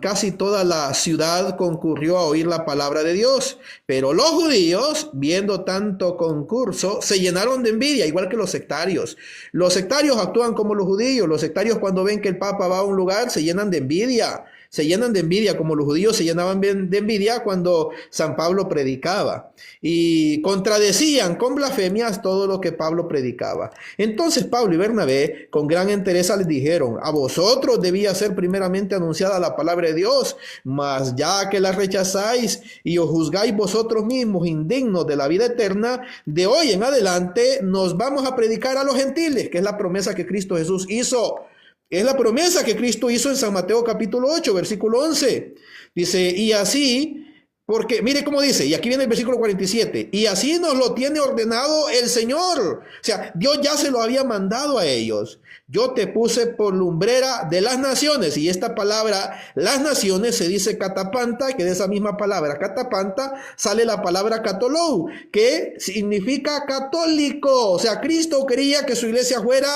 Speaker 1: casi toda la ciudad concurrió a oír la palabra de Dios, pero los judíos, viendo tanto concurso, se llenaron de envidia, igual que los sectarios. Los sectarios actúan como los judíos. Los sectarios, cuando ven que el Papa va a un lugar, se llenan de envidia. Se llenan de envidia, como los judíos se llenaban de envidia cuando San Pablo predicaba, y contradecían con blasfemias todo lo que Pablo predicaba. Entonces Pablo y Bernabé con gran entereza les dijeron, a vosotros debía ser primeramente anunciada la palabra de Dios, mas ya que la rechazáis y os juzgáis vosotros mismos indignos de la vida eterna, de hoy en adelante nos vamos a predicar a los gentiles, que es la promesa que Cristo Jesús hizo. Es la promesa que Cristo hizo en San Mateo capítulo 8, versículo 11. Dice, y así, porque, mire cómo dice, y aquí viene el versículo 47, y así nos lo tiene ordenado el Señor. O sea, Dios ya se lo había mandado a ellos. Yo te puse por lumbrera de las naciones, y esta palabra, las naciones, se dice catapanta, que de esa misma palabra, catapanta, sale la palabra catolou, que significa católico. O sea, Cristo quería que su iglesia fuera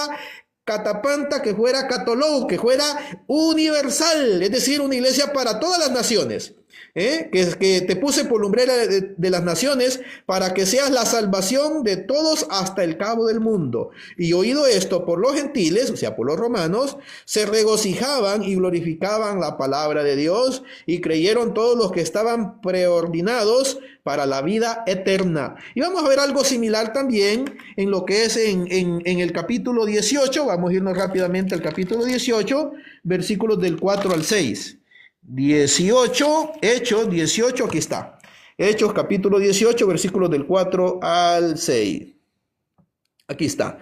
Speaker 1: catapanta, que fuera catolou, que fuera universal, es decir, una iglesia para todas las naciones. Que te puse por lumbrera de las naciones para que seas la salvación de todos hasta el cabo del mundo. Y oído esto por los gentiles, o sea, por los romanos, se regocijaban y glorificaban la palabra de Dios, y creyeron todos los que estaban preordinados para la vida eterna. Y vamos a ver algo similar también en lo que es en el capítulo 18. Vamos a irnos rápidamente al capítulo 18, versículos del 4 al 6. 18, Hechos 18, aquí está. Hechos capítulo 18, versículos del 4 al 6. Aquí está.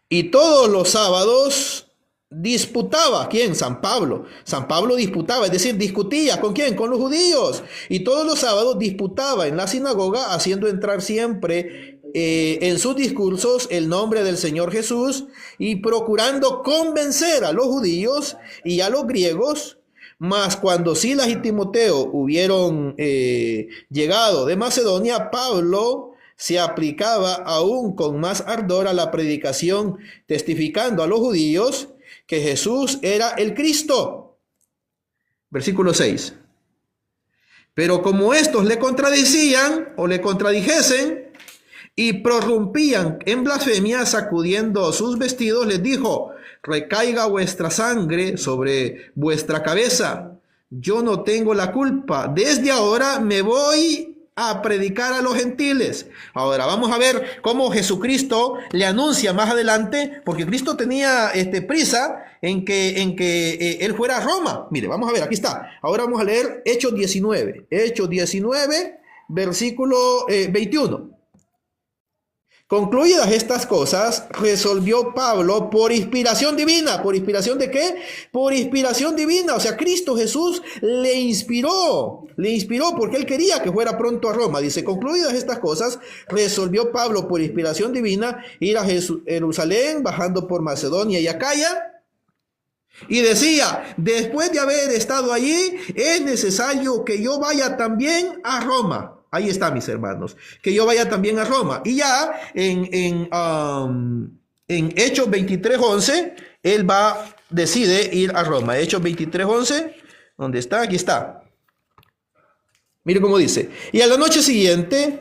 Speaker 1: Y todos los sábados disputaba. ¿Quién? San Pablo. San Pablo disputaba, es decir, discutía. ¿Con quién? Con los judíos. Y todos los sábados disputaba en la sinagoga, haciendo entrar siempre en sus discursos el nombre del Señor Jesús, y procurando convencer a los judíos y a los griegos. Mas cuando Silas y Timoteo hubieron llegado de Macedonia, Pablo se aplicaba aún con más ardor a la predicación, testificando a los judíos que Jesús era el Cristo. Versículo 6. Pero como estos le contradecían o le contradijesen y prorrumpían en blasfemia, sacudiendo sus vestidos, les dijo: recaiga vuestra sangre sobre vuestra cabeza. yo no tengo la culpa. Desde ahora me voy a predicar a los gentiles. Ahora vamos a ver cómo Jesucristo le anuncia más adelante, porque Cristo tenía prisa en que él fuera a Roma. Mire, vamos a ver, aquí está. Ahora vamos a leer Hechos 19. Hechos 19, versículo 21. Concluidas estas cosas, resolvió Pablo por inspiración divina. ¿Por inspiración de qué? Por inspiración divina. O sea, Cristo Jesús le inspiró porque él quería que fuera pronto a Roma. Dice, concluidas estas cosas, resolvió Pablo por inspiración divina ir a Jerusalén, bajando por Macedonia y Acaya. Y decía, después de haber estado allí, es necesario que yo vaya también a Roma. Ahí está, mis hermanos, que yo vaya también a Roma. Y ya en Hechos 23:11, él decide ir a Roma. Hechos 23:11, ¿dónde está? Aquí está. Mire cómo dice. Y a la noche siguiente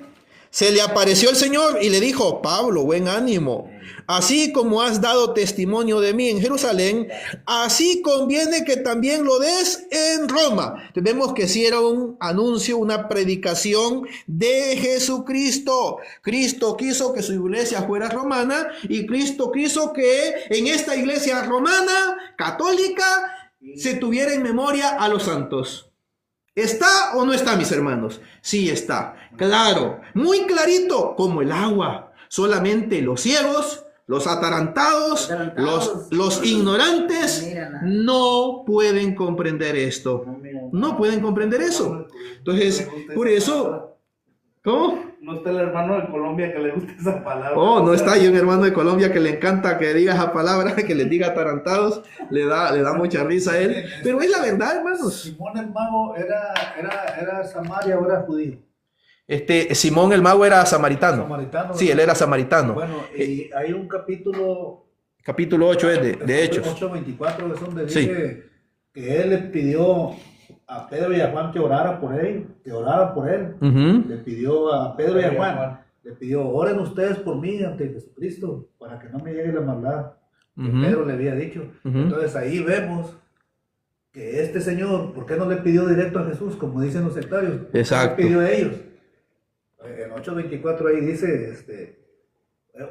Speaker 1: se le apareció el Señor y le dijo, Pablo, buen ánimo. Así como has dado testimonio de mí en Jerusalén, así conviene que también lo des en Roma. Entonces vemos que si era un anuncio, una predicación de Jesucristo. Cristo quiso que su iglesia fuera romana y Cristo quiso que en esta iglesia romana, católica, se tuviera en memoria a los santos. ¿Está o no está, mis hermanos? Sí está, claro, muy clarito como el agua. Solamente los ciegos, los atarantados, los ignorantes no pueden comprender esto. No pueden comprender eso. Entonces, por eso, ¿cómo?
Speaker 2: No está el hermano de Colombia que le gusta esa palabra.
Speaker 1: Oh, no está. Hay un hermano de Colombia que le encanta que diga esa palabra, que les diga atarantados. Le da mucha risa a él. Pero es la verdad, hermanos.
Speaker 2: Simón el mago era Samaria o era judío.
Speaker 1: Simón el mago era samaritano. Sí, él era
Speaker 2: ¿verdad?
Speaker 1: samaritano.
Speaker 2: Bueno, y hay un capítulo
Speaker 1: 8 es de Hechos.
Speaker 2: 8:24 es donde
Speaker 1: Sí.
Speaker 2: dice que él le pidió a Pedro y a Juan que oraran por él.
Speaker 1: Ujú.
Speaker 2: Le pidió a Pedro y a Juan, le pidió, oren ustedes por mí ante Jesucristo, para que no me llegue la maldad. Que
Speaker 1: Ujú.
Speaker 2: Pedro le había dicho.
Speaker 1: Ujú.
Speaker 2: Entonces ahí vemos que este señor, ¿por qué no le pidió directo a Jesús, como dicen los sectarios? ¿Por qué
Speaker 1: Exacto.
Speaker 2: le pidió a ellos? En 8:24 ahí dice,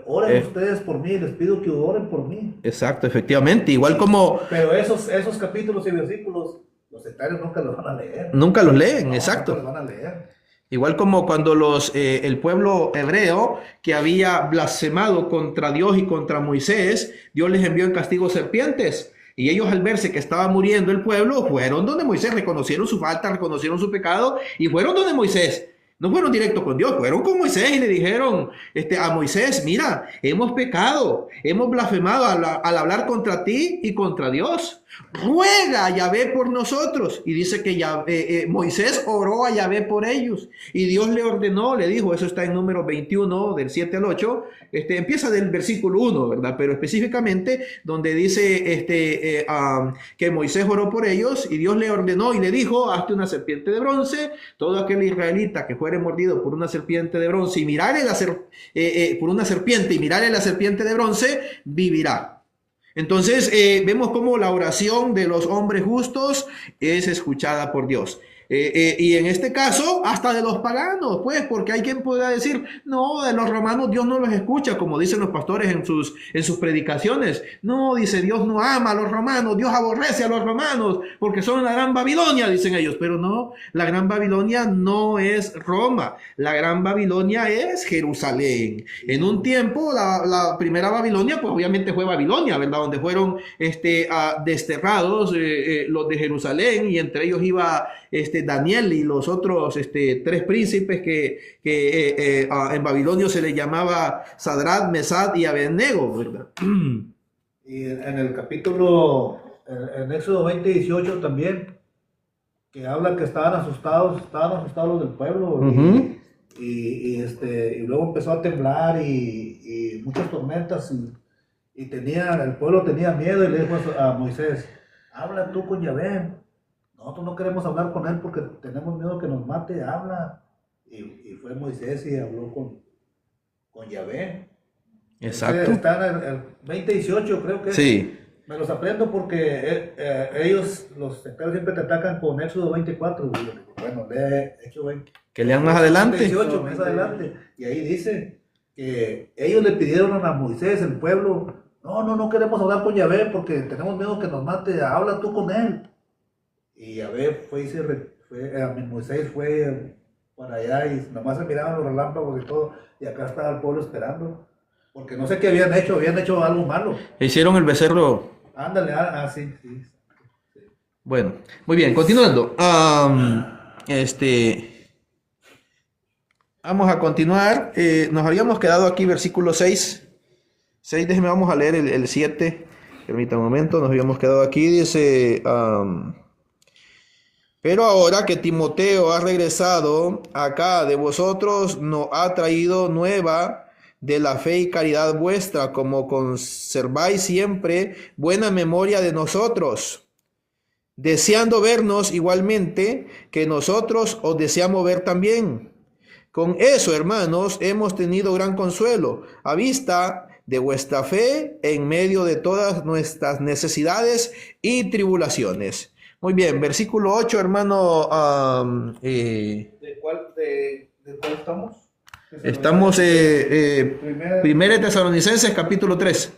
Speaker 2: oren ustedes por mí, les pido que oren por mí.
Speaker 1: Exacto, efectivamente. Igual como
Speaker 2: Pero esos capítulos y versículos, los sectarios nunca los van a leer.
Speaker 1: nunca los leen,
Speaker 2: No,
Speaker 1: exacto.
Speaker 2: nunca los van a leer.
Speaker 1: Igual como cuando el pueblo hebreo que había blasfemado contra Dios y contra Moisés, Dios les envió en castigo serpientes. Y ellos al verse que estaba muriendo el pueblo, fueron donde Moisés, reconocieron su falta, reconocieron su pecado y fueron donde Moisés. No fueron directo con Dios, fueron con Moisés y le dijeron a Moisés, mira, hemos pecado, hemos blasfemado al hablar contra ti y contra Dios. Ruega a Yahvé por nosotros. Y dice que Moisés oró a Yahvé por ellos. Y Dios le ordenó, le dijo, eso está en Números 21, del 7 al 8. Empieza del versículo 1, ¿verdad? Pero específicamente donde dice que Moisés oró por ellos y Dios le ordenó y le dijo, hazte una serpiente de bronce. Todo aquel israelita que fuere mordido por una serpiente de bronce y mirare por una serpiente y mirare la serpiente de bronce, vivirá. Entonces vemos cómo la oración de los hombres justos es escuchada por Dios. Y en este caso, hasta de los paganos, pues, porque hay quien podrá decir, no, de los romanos Dios no los escucha, como dicen los pastores en sus predicaciones. No, dice, Dios no ama a los romanos, Dios aborrece a los romanos, porque son la gran Babilonia, dicen ellos. Pero no, la gran Babilonia no es Roma, la gran Babilonia es Jerusalén. En un tiempo, la primera Babilonia, pues obviamente fue Babilonia, ¿verdad? Donde fueron desterrados los de Jerusalén, y entre ellos iba Daniel y los otros 3 príncipes que en Babilonia se les llamaba Sadrach, Mesach y Abednego, ¿verdad?
Speaker 2: Y en el capítulo, en Éxodo 20:18 también, que habla que estaban asustados los del pueblo.
Speaker 1: Ujú.
Speaker 2: Y luego empezó a temblar y muchas tormentas y el pueblo tenía miedo y le dijo a Moisés, habla tú con Yahvé. Nosotros no queremos hablar con él porque tenemos miedo que nos mate, habla. Y fue Moisés y habló con Yahvé.
Speaker 1: Exacto.
Speaker 2: Está en el 20:18, creo que es.
Speaker 1: Sí.
Speaker 2: Me los aprendo porque ellos, los sectarios, siempre te atacan con Éxodo 24. Bueno, lee Éxodo 20.
Speaker 1: Que lean más adelante.
Speaker 2: 18, más adelante. Y ahí dice que ellos le pidieron a Moisés, el pueblo, no queremos hablar con Yahvé porque tenemos miedo que nos mate, habla tú con él. Y Yahvé Moisés fue para allá y nomás se miraban los relámpagos y todo, y acá estaba el pueblo esperando. Porque no sé qué habían hecho algo malo.
Speaker 1: Hicieron el becerro.
Speaker 2: Ándale, sí.
Speaker 1: Bueno, muy bien, continuando. Vamos a continuar. Nos habíamos quedado aquí, versículo 6. Déjeme, vamos a leer el 7. Permítame un momento, nos habíamos quedado aquí. Dice, pero ahora que Timoteo ha regresado acá de vosotros, nos ha traído nueva de la fe y caridad vuestra, como conserváis siempre buena memoria de nosotros, deseando vernos igualmente que nosotros os deseamos ver también. Con eso, hermanos, hemos tenido gran consuelo, a vista de vuestra fe en medio de todas nuestras necesidades y tribulaciones. Muy bien, versículo 8, hermano.
Speaker 5: ¿De cuál estamos?
Speaker 1: Estamos Primera Tesalonicenses, capítulo 3.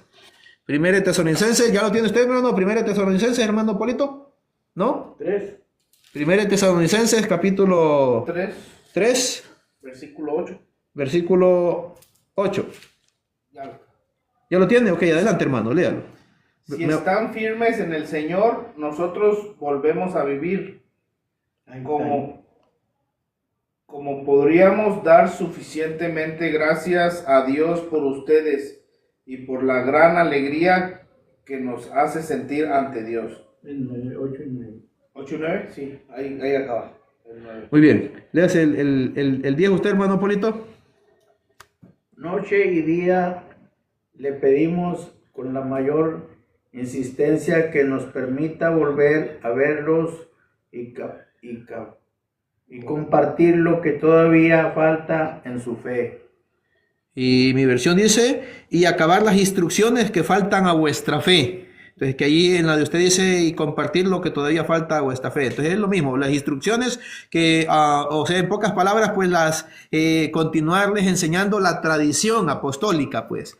Speaker 1: Primera Tesalonicenses, ¿ya lo tiene usted, hermano? Primera Tesalonicenses, hermano Polito, ¿no?
Speaker 5: 3.
Speaker 1: Primera Tesalonicenses, capítulo 3.
Speaker 5: Versículo 8.
Speaker 1: Versículo 8. ¿Ya lo tiene? Ok, adelante, hermano, léalo.
Speaker 5: Si están firmes en el Señor, nosotros volvemos a vivir como podríamos dar suficientemente gracias a Dios por ustedes y por la gran alegría que nos hace sentir ante Dios.
Speaker 4: 8 y 9.
Speaker 5: 8 y 9, sí, ahí acaba.
Speaker 1: Muy bien, léase el 10 usted, hermano Polito.
Speaker 4: Noche y día le pedimos con la mayor insistencia que nos permita volver a verlos y compartir lo que todavía falta en su fe.
Speaker 1: Y mi versión dice, y acabar las instrucciones que faltan a vuestra fe. Entonces, que allí en la de usted dice, y compartir lo que todavía falta a vuestra fe. Entonces, es lo mismo, las instrucciones que, o sea, en pocas palabras, pues continuarles enseñando la tradición apostólica, pues.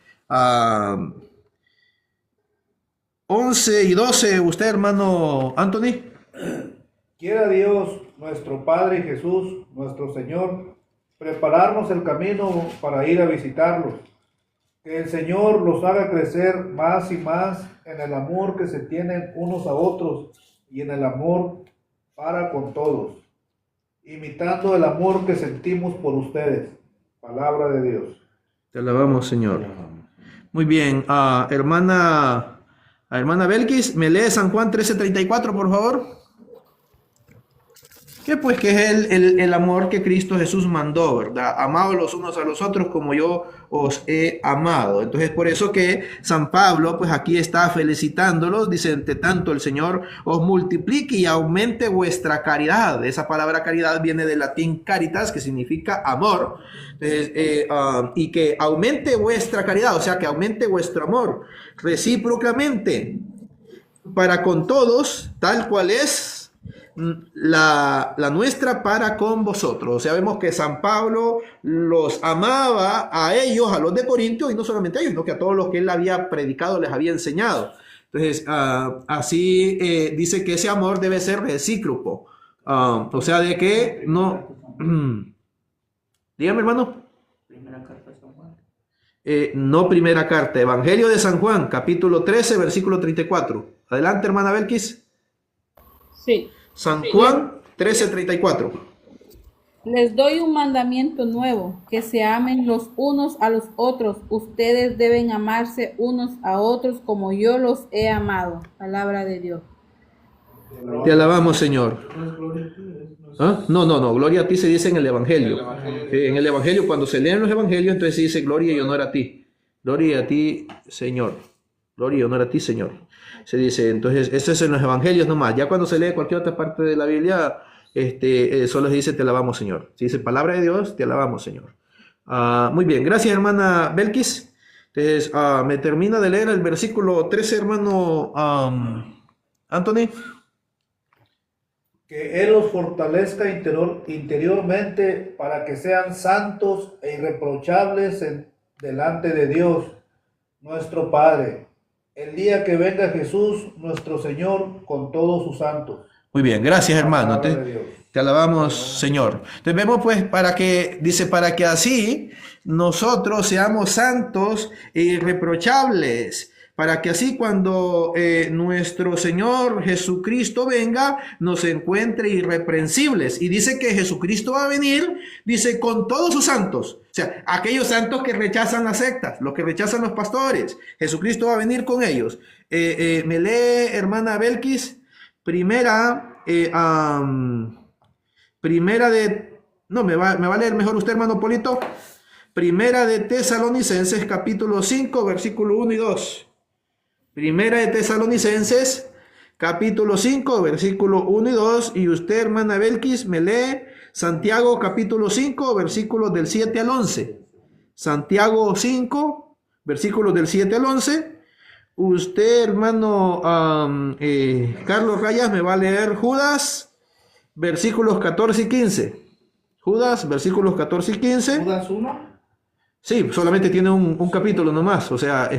Speaker 1: 11 y 12, usted, hermano Anthony.
Speaker 2: Quiera Dios, nuestro Padre y Jesús, nuestro Señor, prepararnos el camino para ir a visitarlos. Que el Señor los haga crecer más y más en el amor que se tienen unos a otros y en el amor para con todos, imitando el amor que sentimos por ustedes. Palabra de Dios.
Speaker 1: Te alabamos, Señor. Muy bien, hermana Belkis, ¿me lee San Juan 13:34, por favor? Que pues que es el amor que Cristo Jesús mandó, ¿verdad? Amados los unos a los otros como yo os he amado. Entonces por eso que San Pablo pues aquí está felicitándolos, dice, entre tanto el Señor os multiplique y aumente vuestra caridad. Esa palabra caridad viene del latín caritas, que significa amor. Entonces, y que aumente vuestra caridad, o sea que aumente vuestro amor recíprocamente para con todos, tal cual es la nuestra para con vosotros. O sea, vemos que San Pablo los amaba a ellos, a los de Corintio, y no solamente a ellos, sino que a todos los que él había predicado, les había enseñado. Entonces, así dice que ese amor debe ser recíproco. O sea, de que no... Dígame, hermano.
Speaker 4: Primera carta de San Juan.
Speaker 1: No primera carta, Evangelio de San Juan, capítulo 13, versículo 34. Adelante, hermana Belkis.
Speaker 3: Sí.
Speaker 1: San Juan 13:34.
Speaker 3: Les doy un mandamiento nuevo, que se amen los unos a los otros. Ustedes deben amarse unos a otros como yo los he amado. Palabra de Dios.
Speaker 1: Te alabamos, Señor. ¿Ah? No, gloria a ti se dice en el Evangelio. En el Evangelio, cuando se leen los Evangelios, entonces se dice gloria y honor a ti. Gloria a ti, Señor. Gloria y honor a ti, Señor. Se dice, entonces, eso es en los Evangelios nomás. Ya cuando se lee cualquier otra parte de la Biblia, solo se dice, te alabamos, Señor. Si dice palabra de Dios, te alabamos, Señor. Muy bien, gracias, hermana Belkis. Entonces, me termina de leer el versículo 13, hermano Anthony.
Speaker 2: Que Él los fortalezca interiormente para que sean santos e irreprochables delante de Dios, nuestro Padre, el día que venga Jesús, nuestro Señor, con todos sus santos.
Speaker 1: Muy bien, gracias, hermano.
Speaker 2: Palabra de Dios.
Speaker 1: Te alabamos, Señor. Entonces vemos pues para que así nosotros seamos santos e irreprochables, para que así cuando nuestro Señor Jesucristo venga, nos encuentre irreprensibles. Y dice que Jesucristo va a venir, dice, con todos sus santos. O sea, aquellos santos que rechazan las sectas, los que rechazan los pastores. Jesucristo va a venir con ellos. Me lee, hermana Belkis, primera de... No, me va a leer mejor usted, hermano Polito. Primera de Tesalonicenses, capítulo 5, versículo 1 y 2. Primera de Tesalonicenses, capítulo 5, versículo 1 y 2. Y usted, hermana Belkis, me lee Santiago, capítulo 5, versículos del 7 al 11. Santiago 5, versículos del 7 al 11. Usted, hermano Carlos Rayas, me va a leer Judas, versículos 14 y 15. Judas, versículos 14 y 15.
Speaker 5: ¿Judas 1?
Speaker 1: Sí, solamente tiene un capítulo nomás, o sea,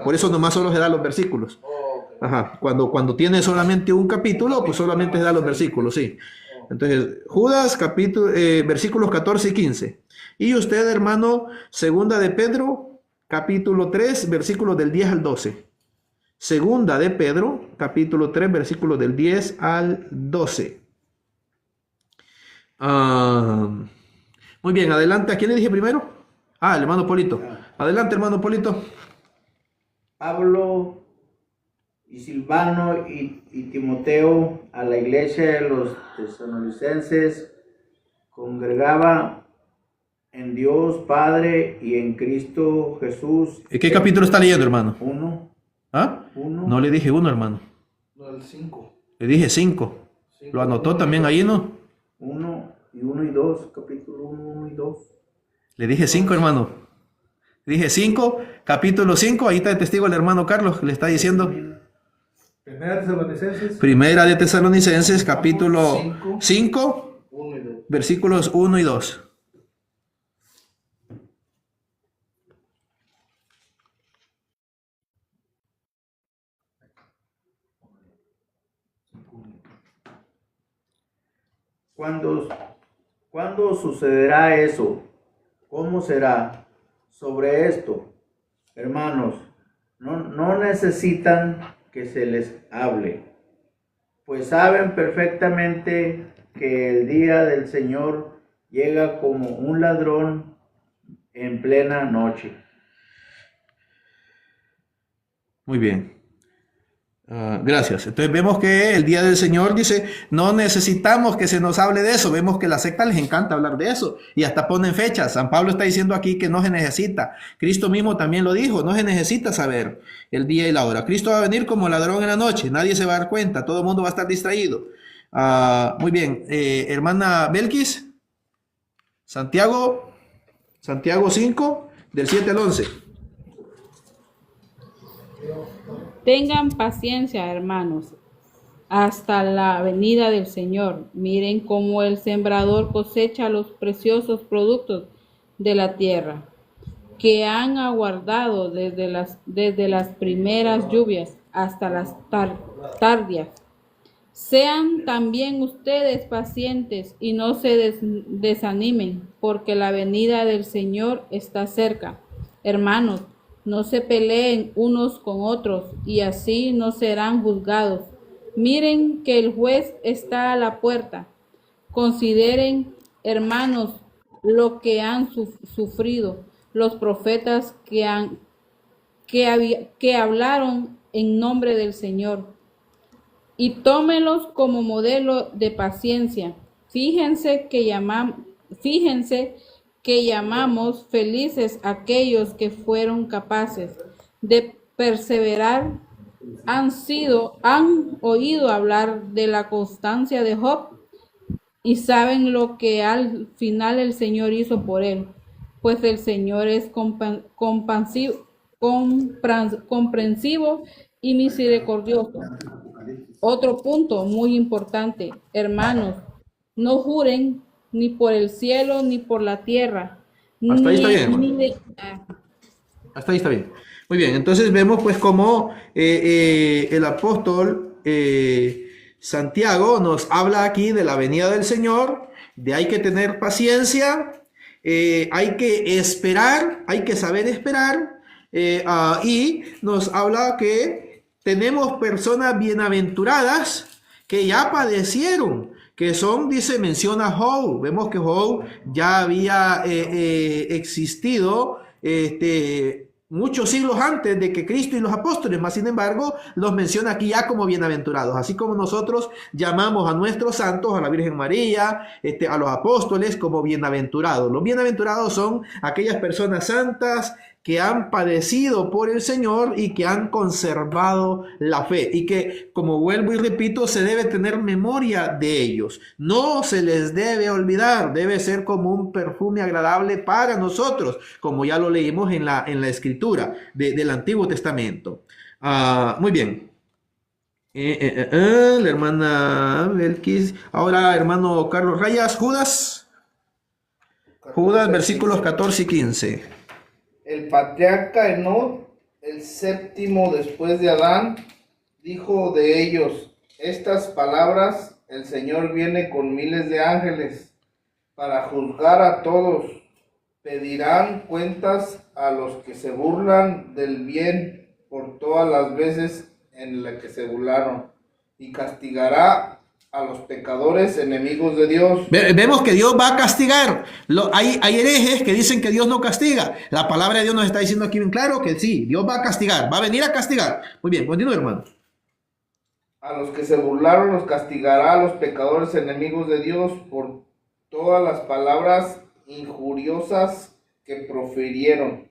Speaker 1: por eso nomás solo se da los versículos. Ajá, cuando tiene solamente un capítulo, pues solamente se da los versículos, sí. Entonces, Judas, versículos 14 y 15. Y usted, hermano, segunda de Pedro, capítulo 3, versículos del 10 al 12. Segunda de Pedro, capítulo 3, versículos del 10 al 12. Muy bien, adelante. ¿A quién le dije primero? El hermano Polito. Adelante, hermano Polito.
Speaker 4: Pablo y Silvano y Timoteo a la iglesia de los tesalonicenses, congregaba en Dios Padre y en Cristo Jesús.
Speaker 1: ¿Qué capítulo está leyendo, hermano?
Speaker 4: 1.
Speaker 1: No le dije 1, hermano.
Speaker 5: No, el 5.
Speaker 1: Le dije 5. Lo anotó también ahí, ¿no?
Speaker 4: 1 y 2, capítulo 1 y 2.
Speaker 1: Le dije 5, hermano. Le dije 5, capítulo 5. Ahí está el testigo el hermano Carlos, le está diciendo.
Speaker 2: Primera de Tesalonicenses.
Speaker 1: Primera de Tesalonicenses, capítulo 5,
Speaker 5: 1 y 2.
Speaker 1: versículos 1 y 2.
Speaker 4: ¿Cuándo sucederá eso? ¿Cómo será? Sobre esto, hermanos, no necesitan que se les hable, pues saben perfectamente que el día del Señor llega como un ladrón en plena noche.
Speaker 1: Muy bien. Gracias. Entonces vemos que el día del Señor dice, no necesitamos que se nos hable de eso. Vemos que a la secta les encanta hablar de eso y hasta ponen fechas. San Pablo está diciendo aquí que no se necesita. Cristo mismo también lo dijo, no se necesita saber el día y la hora. Cristo va a venir como ladrón en la noche, nadie se va a dar cuenta, todo el mundo va a estar distraído. Muy bien, hermana Belkis, Santiago 5, del 7 al 11.
Speaker 3: Tengan paciencia, hermanos, hasta la venida del Señor. Miren cómo el sembrador cosecha los preciosos productos de la tierra, que han aguardado desde las primeras lluvias hasta las tardías. Sean también ustedes pacientes y no se desanimen, porque la venida del Señor está cerca. Hermanos, no se peleen unos con otros y así no serán juzgados. Miren que el juez está a la puerta. Consideren, hermanos, lo que han sufrido los profetas que hablaron en nombre del Señor, y tómenlos como modelo de paciencia. Fíjense que llamamos felices aquellos que fueron capaces de perseverar. Han oído hablar de la constancia de Job y saben lo que al final el Señor hizo por él, pues el Señor es compasivo comprensivo y misericordioso. Otro punto muy importante, hermanos, no juren ni por el cielo ni por la tierra,
Speaker 1: Hasta ahí está
Speaker 3: ni,
Speaker 1: bien, hermano.
Speaker 3: ni de,
Speaker 1: Hasta ahí está bien. Muy bien, entonces vemos pues cómo el apóstol Santiago nos habla aquí de la venida del Señor, de hay que tener paciencia, hay que esperar, hay que saber esperar, y nos habla que tenemos personas bienaventuradas que ya padecieron, que son, dice, menciona Job. Vemos que Job ya había existido muchos siglos antes de que Cristo y los apóstoles, mas sin embargo los menciona aquí ya como bienaventurados, así como nosotros llamamos a nuestros santos, a la Virgen María, a los apóstoles como bienaventurados. Los bienaventurados son aquellas personas santas que han padecido por el Señor y que han conservado la fe, y que, como vuelvo y repito, se debe tener memoria de ellos, no se les debe olvidar, debe ser como un perfume agradable para nosotros, como ya lo leímos en la escritura del Antiguo Testamento. Muy bien. La hermana Belkis, ahora hermano Carlos Rayas, Judas, versículos 14 y 15.
Speaker 5: El patriarca Enoc, el séptimo después de Adán, dijo de ellos estas palabras: el Señor viene con miles de ángeles para juzgar a todos. Pedirán cuentas a los que se burlan del bien por todas las veces en las que se burlaron, y castigará a los pecadores enemigos de Dios.
Speaker 1: Vemos que Dios va a castigar. Hay herejes que dicen que Dios no castiga. La palabra de Dios nos está diciendo aquí bien claro que sí, Dios va a castigar, va a venir a castigar. Muy bien, continúe, hermano.
Speaker 5: A los que se burlaron los castigará, a los pecadores enemigos de Dios por todas las palabras injuriosas que profirieron.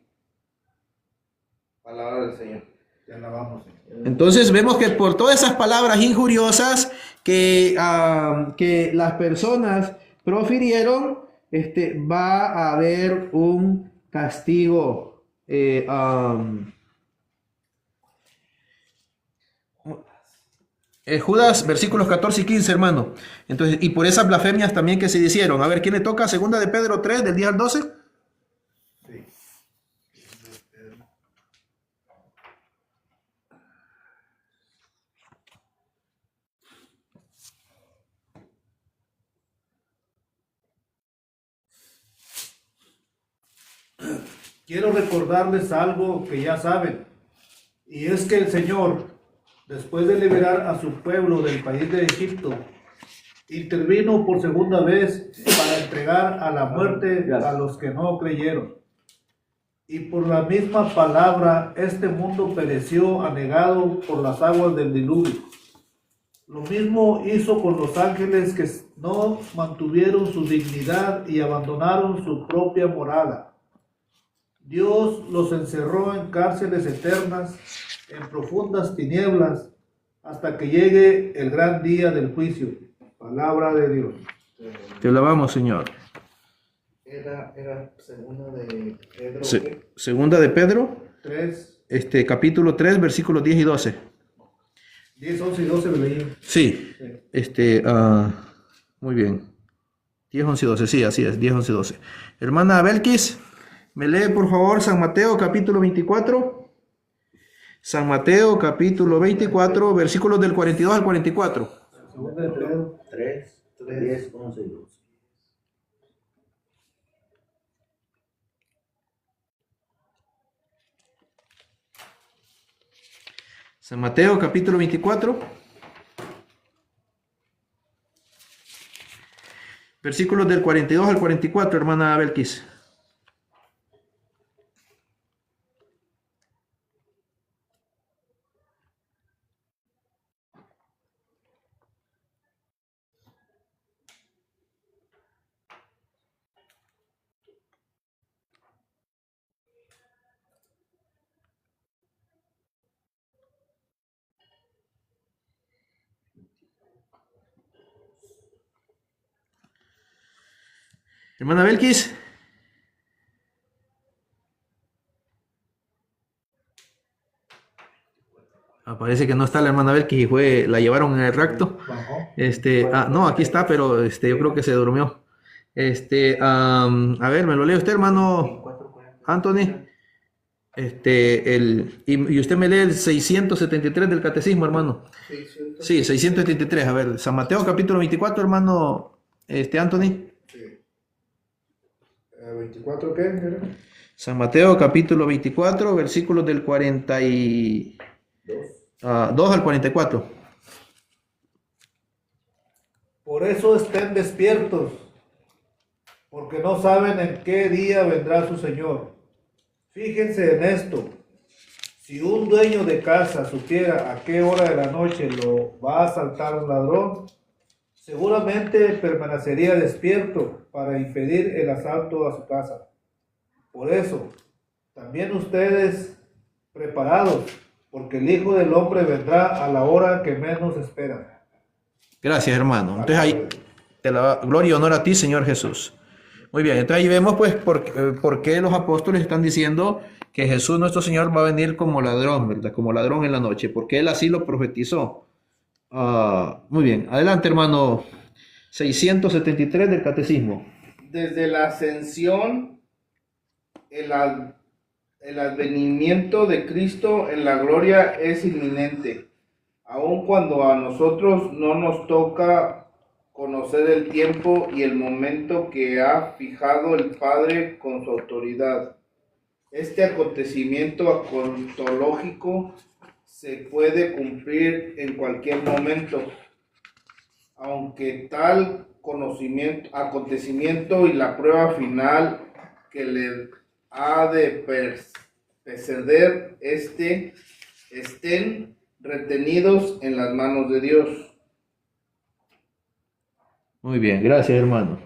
Speaker 5: Palabra del Señor.
Speaker 2: Te alabamos, Señor.
Speaker 1: Entonces vemos que por todas esas palabras injuriosas que las personas profirieron, va a haber un castigo. Judas, versículos 14 y 15, hermano. Entonces, y por esas blasfemias también que se hicieron. A ver, ¿quién le toca? Segunda de Pedro 3, del 10 al 12.
Speaker 2: Sí. Quiero recordarles algo que ya saben, y es que el Señor, después de liberar a su pueblo del país de Egipto, intervino por segunda vez para entregar a la muerte a los que no creyeron. Y por la misma palabra, este mundo pereció anegado por las aguas del diluvio. Lo mismo hizo con los ángeles que no mantuvieron su dignidad y abandonaron su propia morada. Dios los encerró en cárceles eternas, en profundas tinieblas, hasta que llegue el gran día del juicio. Palabra de Dios.
Speaker 1: Te alabamos, Señor.
Speaker 5: Era segunda de Pedro.
Speaker 1: Segunda de Pedro,
Speaker 2: 3,
Speaker 1: capítulo 3, versículos 10 y 12.
Speaker 2: 10, 11 y 12 lo leí.
Speaker 1: Sí, muy bien. 10, 11 y 12, sí, así es, 10, 11 y 12. Hermana Belkis, me lee por favor San Mateo capítulo 24. San Mateo capítulo 24, versículos del 42 al 44.
Speaker 2: Segunda de Pedro
Speaker 4: 3, 10, 11 y 12.
Speaker 1: San Mateo capítulo 24, versículos del 42 al 44, hermana Belkis. Hermana Belkis. Parece que no está la hermana Belkis y la llevaron en el racto. No, aquí está, pero yo creo que se durmió. A ver, me lo lee usted, hermano Anthony. Y usted me lee el 673 del catecismo, hermano. Sí, 673. A ver, San Mateo capítulo 24, hermano Anthony.
Speaker 2: Sí. ¿24 qué?
Speaker 1: San Mateo capítulo 24, versículos del 42 al 44.
Speaker 2: Por eso estén despiertos, porque no saben en qué día vendrá su Señor. Fíjense en esto. Si un dueño de casa supiera a qué hora de la noche lo va a asaltar un ladrón, seguramente permanecería despierto para impedir el asalto a su casa. Por eso, también ustedes preparados, porque el Hijo del Hombre vendrá a la hora que menos esperan.
Speaker 1: Gracias, hermano. Entonces ahí gloria y honor a ti, Señor Jesús. Muy bien, entonces ahí vemos pues por qué los apóstoles están diciendo que Jesús nuestro Señor va a venir como ladrón, ¿verdad? Como ladrón en la noche, porque Él así lo profetizó. Muy bien, adelante, hermano. 673 del catecismo.
Speaker 5: Desde la ascensión, el advenimiento de Cristo en la gloria es inminente, aun cuando a nosotros no nos toca conocer el tiempo y el momento que ha fijado el Padre con su autoridad. Este acontecimiento acontológico se puede cumplir en cualquier momento, aunque tal acontecimiento y la prueba final que le ha de preceder estén retenidos en las manos de Dios.
Speaker 1: Muy bien, gracias, hermano.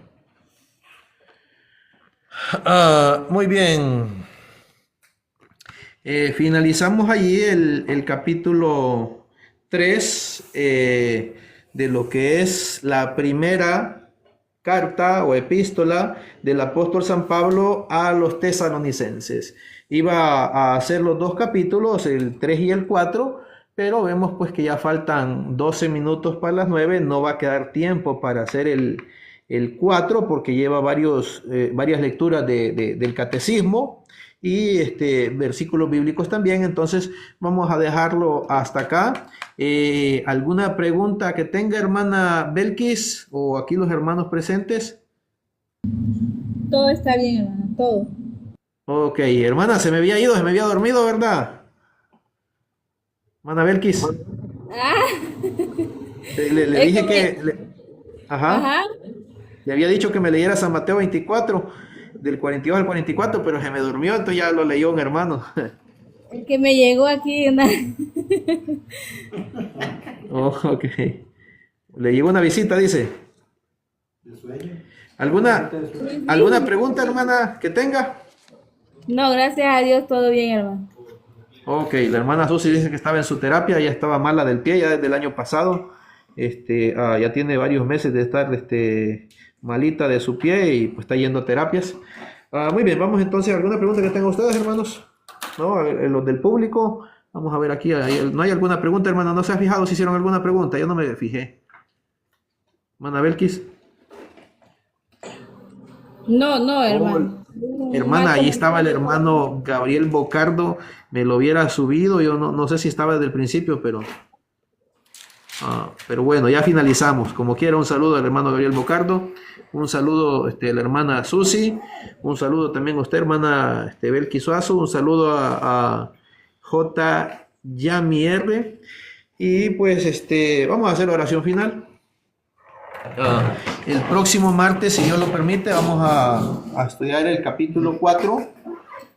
Speaker 1: Muy bien. Finalizamos allí el capítulo 3 de lo que es la primera carta o epístola del apóstol San Pablo a los tesalonicenses. Iba a hacer los dos capítulos, el 3 y el 4, pero vemos pues que ya faltan 12 minutos para las 9, no va a quedar tiempo para hacer el 4 porque lleva varias lecturas del catecismo y versículos bíblicos también, entonces vamos a dejarlo hasta acá. ¿Alguna pregunta que tenga, hermana Belkis, o aquí los hermanos presentes?
Speaker 3: Todo está bien, hermano, todo.
Speaker 1: Ok, hermana, se me había dormido, ¿verdad? Hermana Belkis. Le dije que... Ajá. Le había dicho que me leyera San Mateo 24, del 42 al 44, pero se me durmió, entonces ya lo leyó un hermano.
Speaker 3: El que me llegó aquí.
Speaker 1: Ok. Le llegó una visita, dice. ¿Alguna pregunta, hermana, que tenga?
Speaker 3: No, gracias a Dios, todo bien, hermano.
Speaker 1: Ok, la hermana Susi dice que estaba en su terapia, ya estaba mala del pie, ya desde el año pasado. Ya tiene varios meses de estar malita de su pie y pues está yendo a terapias. Muy bien, vamos entonces a alguna pregunta que tengan ustedes, hermanos. ¿No? Los del público. Vamos a ver aquí. ¿No hay alguna pregunta, hermano? ¿No se ha fijado si hicieron alguna pregunta? Yo no me fijé. Hermana Belkis.
Speaker 3: No, hermano.
Speaker 1: Hermana, ahí estaba el hermano Gabriel Bocardo. Me lo hubiera subido. Yo no sé si estaba desde el principio, pero bueno, ya finalizamos. Como quiera, un saludo al hermano Gabriel Bocardo. Un saludo a la hermana Susi. Un saludo también a usted, hermana Belkis Suazo. Un saludo a J. Yami R. Y pues vamos a hacer la oración final. El próximo martes, si Dios lo permite, vamos a estudiar el capítulo 4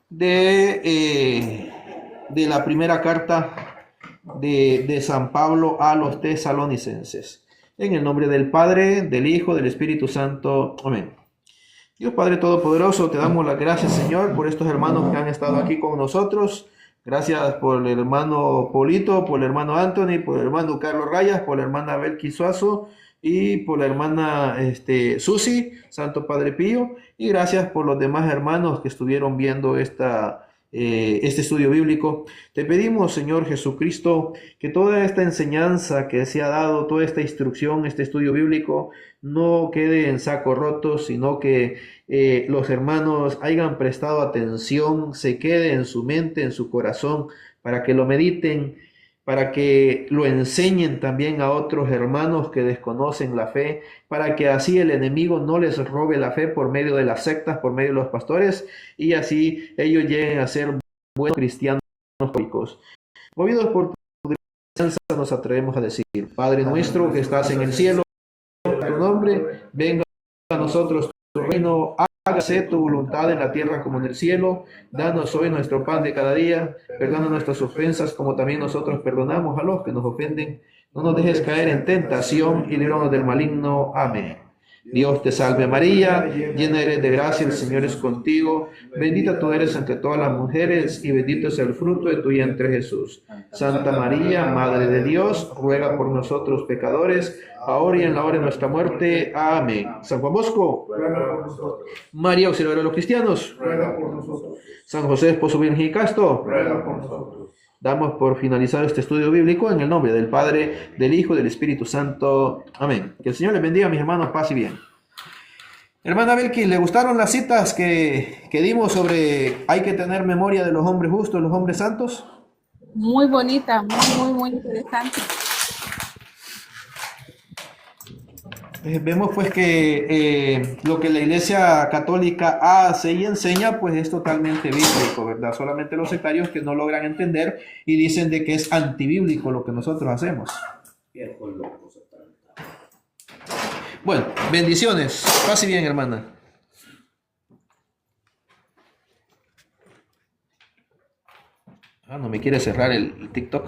Speaker 1: de la primera carta de San Pablo a los tesalonicenses. En el nombre del Padre, del Hijo, del Espíritu Santo. Amén. Dios Padre Todopoderoso, te damos las gracias, Señor, por estos hermanos que han estado aquí con nosotros. Gracias por el hermano Polito, por el hermano Anthony, por el hermano Carlos Rayas, por la hermana Belkis Suazo y por la hermana Susi, Santo Padre Pío. Y gracias por los demás hermanos que estuvieron viendo esta este estudio bíblico. Te pedimos, Señor Jesucristo, que toda esta enseñanza que se ha dado, toda esta instrucción, este estudio bíblico, no quede en saco roto, sino que los hermanos hayan prestado atención, se quede en su mente, en su corazón, para que lo mediten, para que lo enseñen también a otros hermanos que desconocen la fe, para que así el enemigo no les robe la fe por medio de las sectas, por medio de los pastores, y así ellos lleguen a ser buenos cristianos católicos. Movidos por tu enseñanza nos atrevemos a decir: Padre nuestro que estás en el cielo, tu nombre, venga a nosotros tu reino, hágase tu voluntad en la tierra como en el cielo. Danos hoy nuestro pan de cada día, perdona nuestras ofensas como también nosotros perdonamos a los que nos ofenden. No nos dejes caer en tentación y líbranos del maligno. Amén. Dios te salve María, llena eres de gracia, el Señor es contigo, bendita tú eres entre todas las mujeres y bendito es el fruto de tu vientre Jesús. Santa María, Madre de Dios, ruega por nosotros pecadores, ahora y en la hora de nuestra muerte. Amén. San Juan Bosco,
Speaker 2: Ruega por nosotros.
Speaker 1: María, auxiliadora de los cristianos.
Speaker 2: Ruega por nosotros.
Speaker 1: San José, esposo virgen y casto.
Speaker 2: Ruega por nosotros.
Speaker 1: Damos por finalizado este estudio bíblico en el nombre del Padre, del Hijo y del Espíritu Santo. Amén. Que el Señor les bendiga, mis hermanos, paz y bien. Hermana Belki, ¿le gustaron las citas que dimos sobre hay que tener memoria de los hombres justos, los hombres santos?
Speaker 3: Muy bonita, muy interesante.
Speaker 1: Vemos pues que lo que la Iglesia Católica hace y enseña pues es totalmente bíblico, ¿verdad? Solamente los sectarios que no logran entender y dicen de que es antibíblico lo que nosotros hacemos. Bueno, bendiciones. Paz y bien, hermana. No me quiere cerrar el TikTok.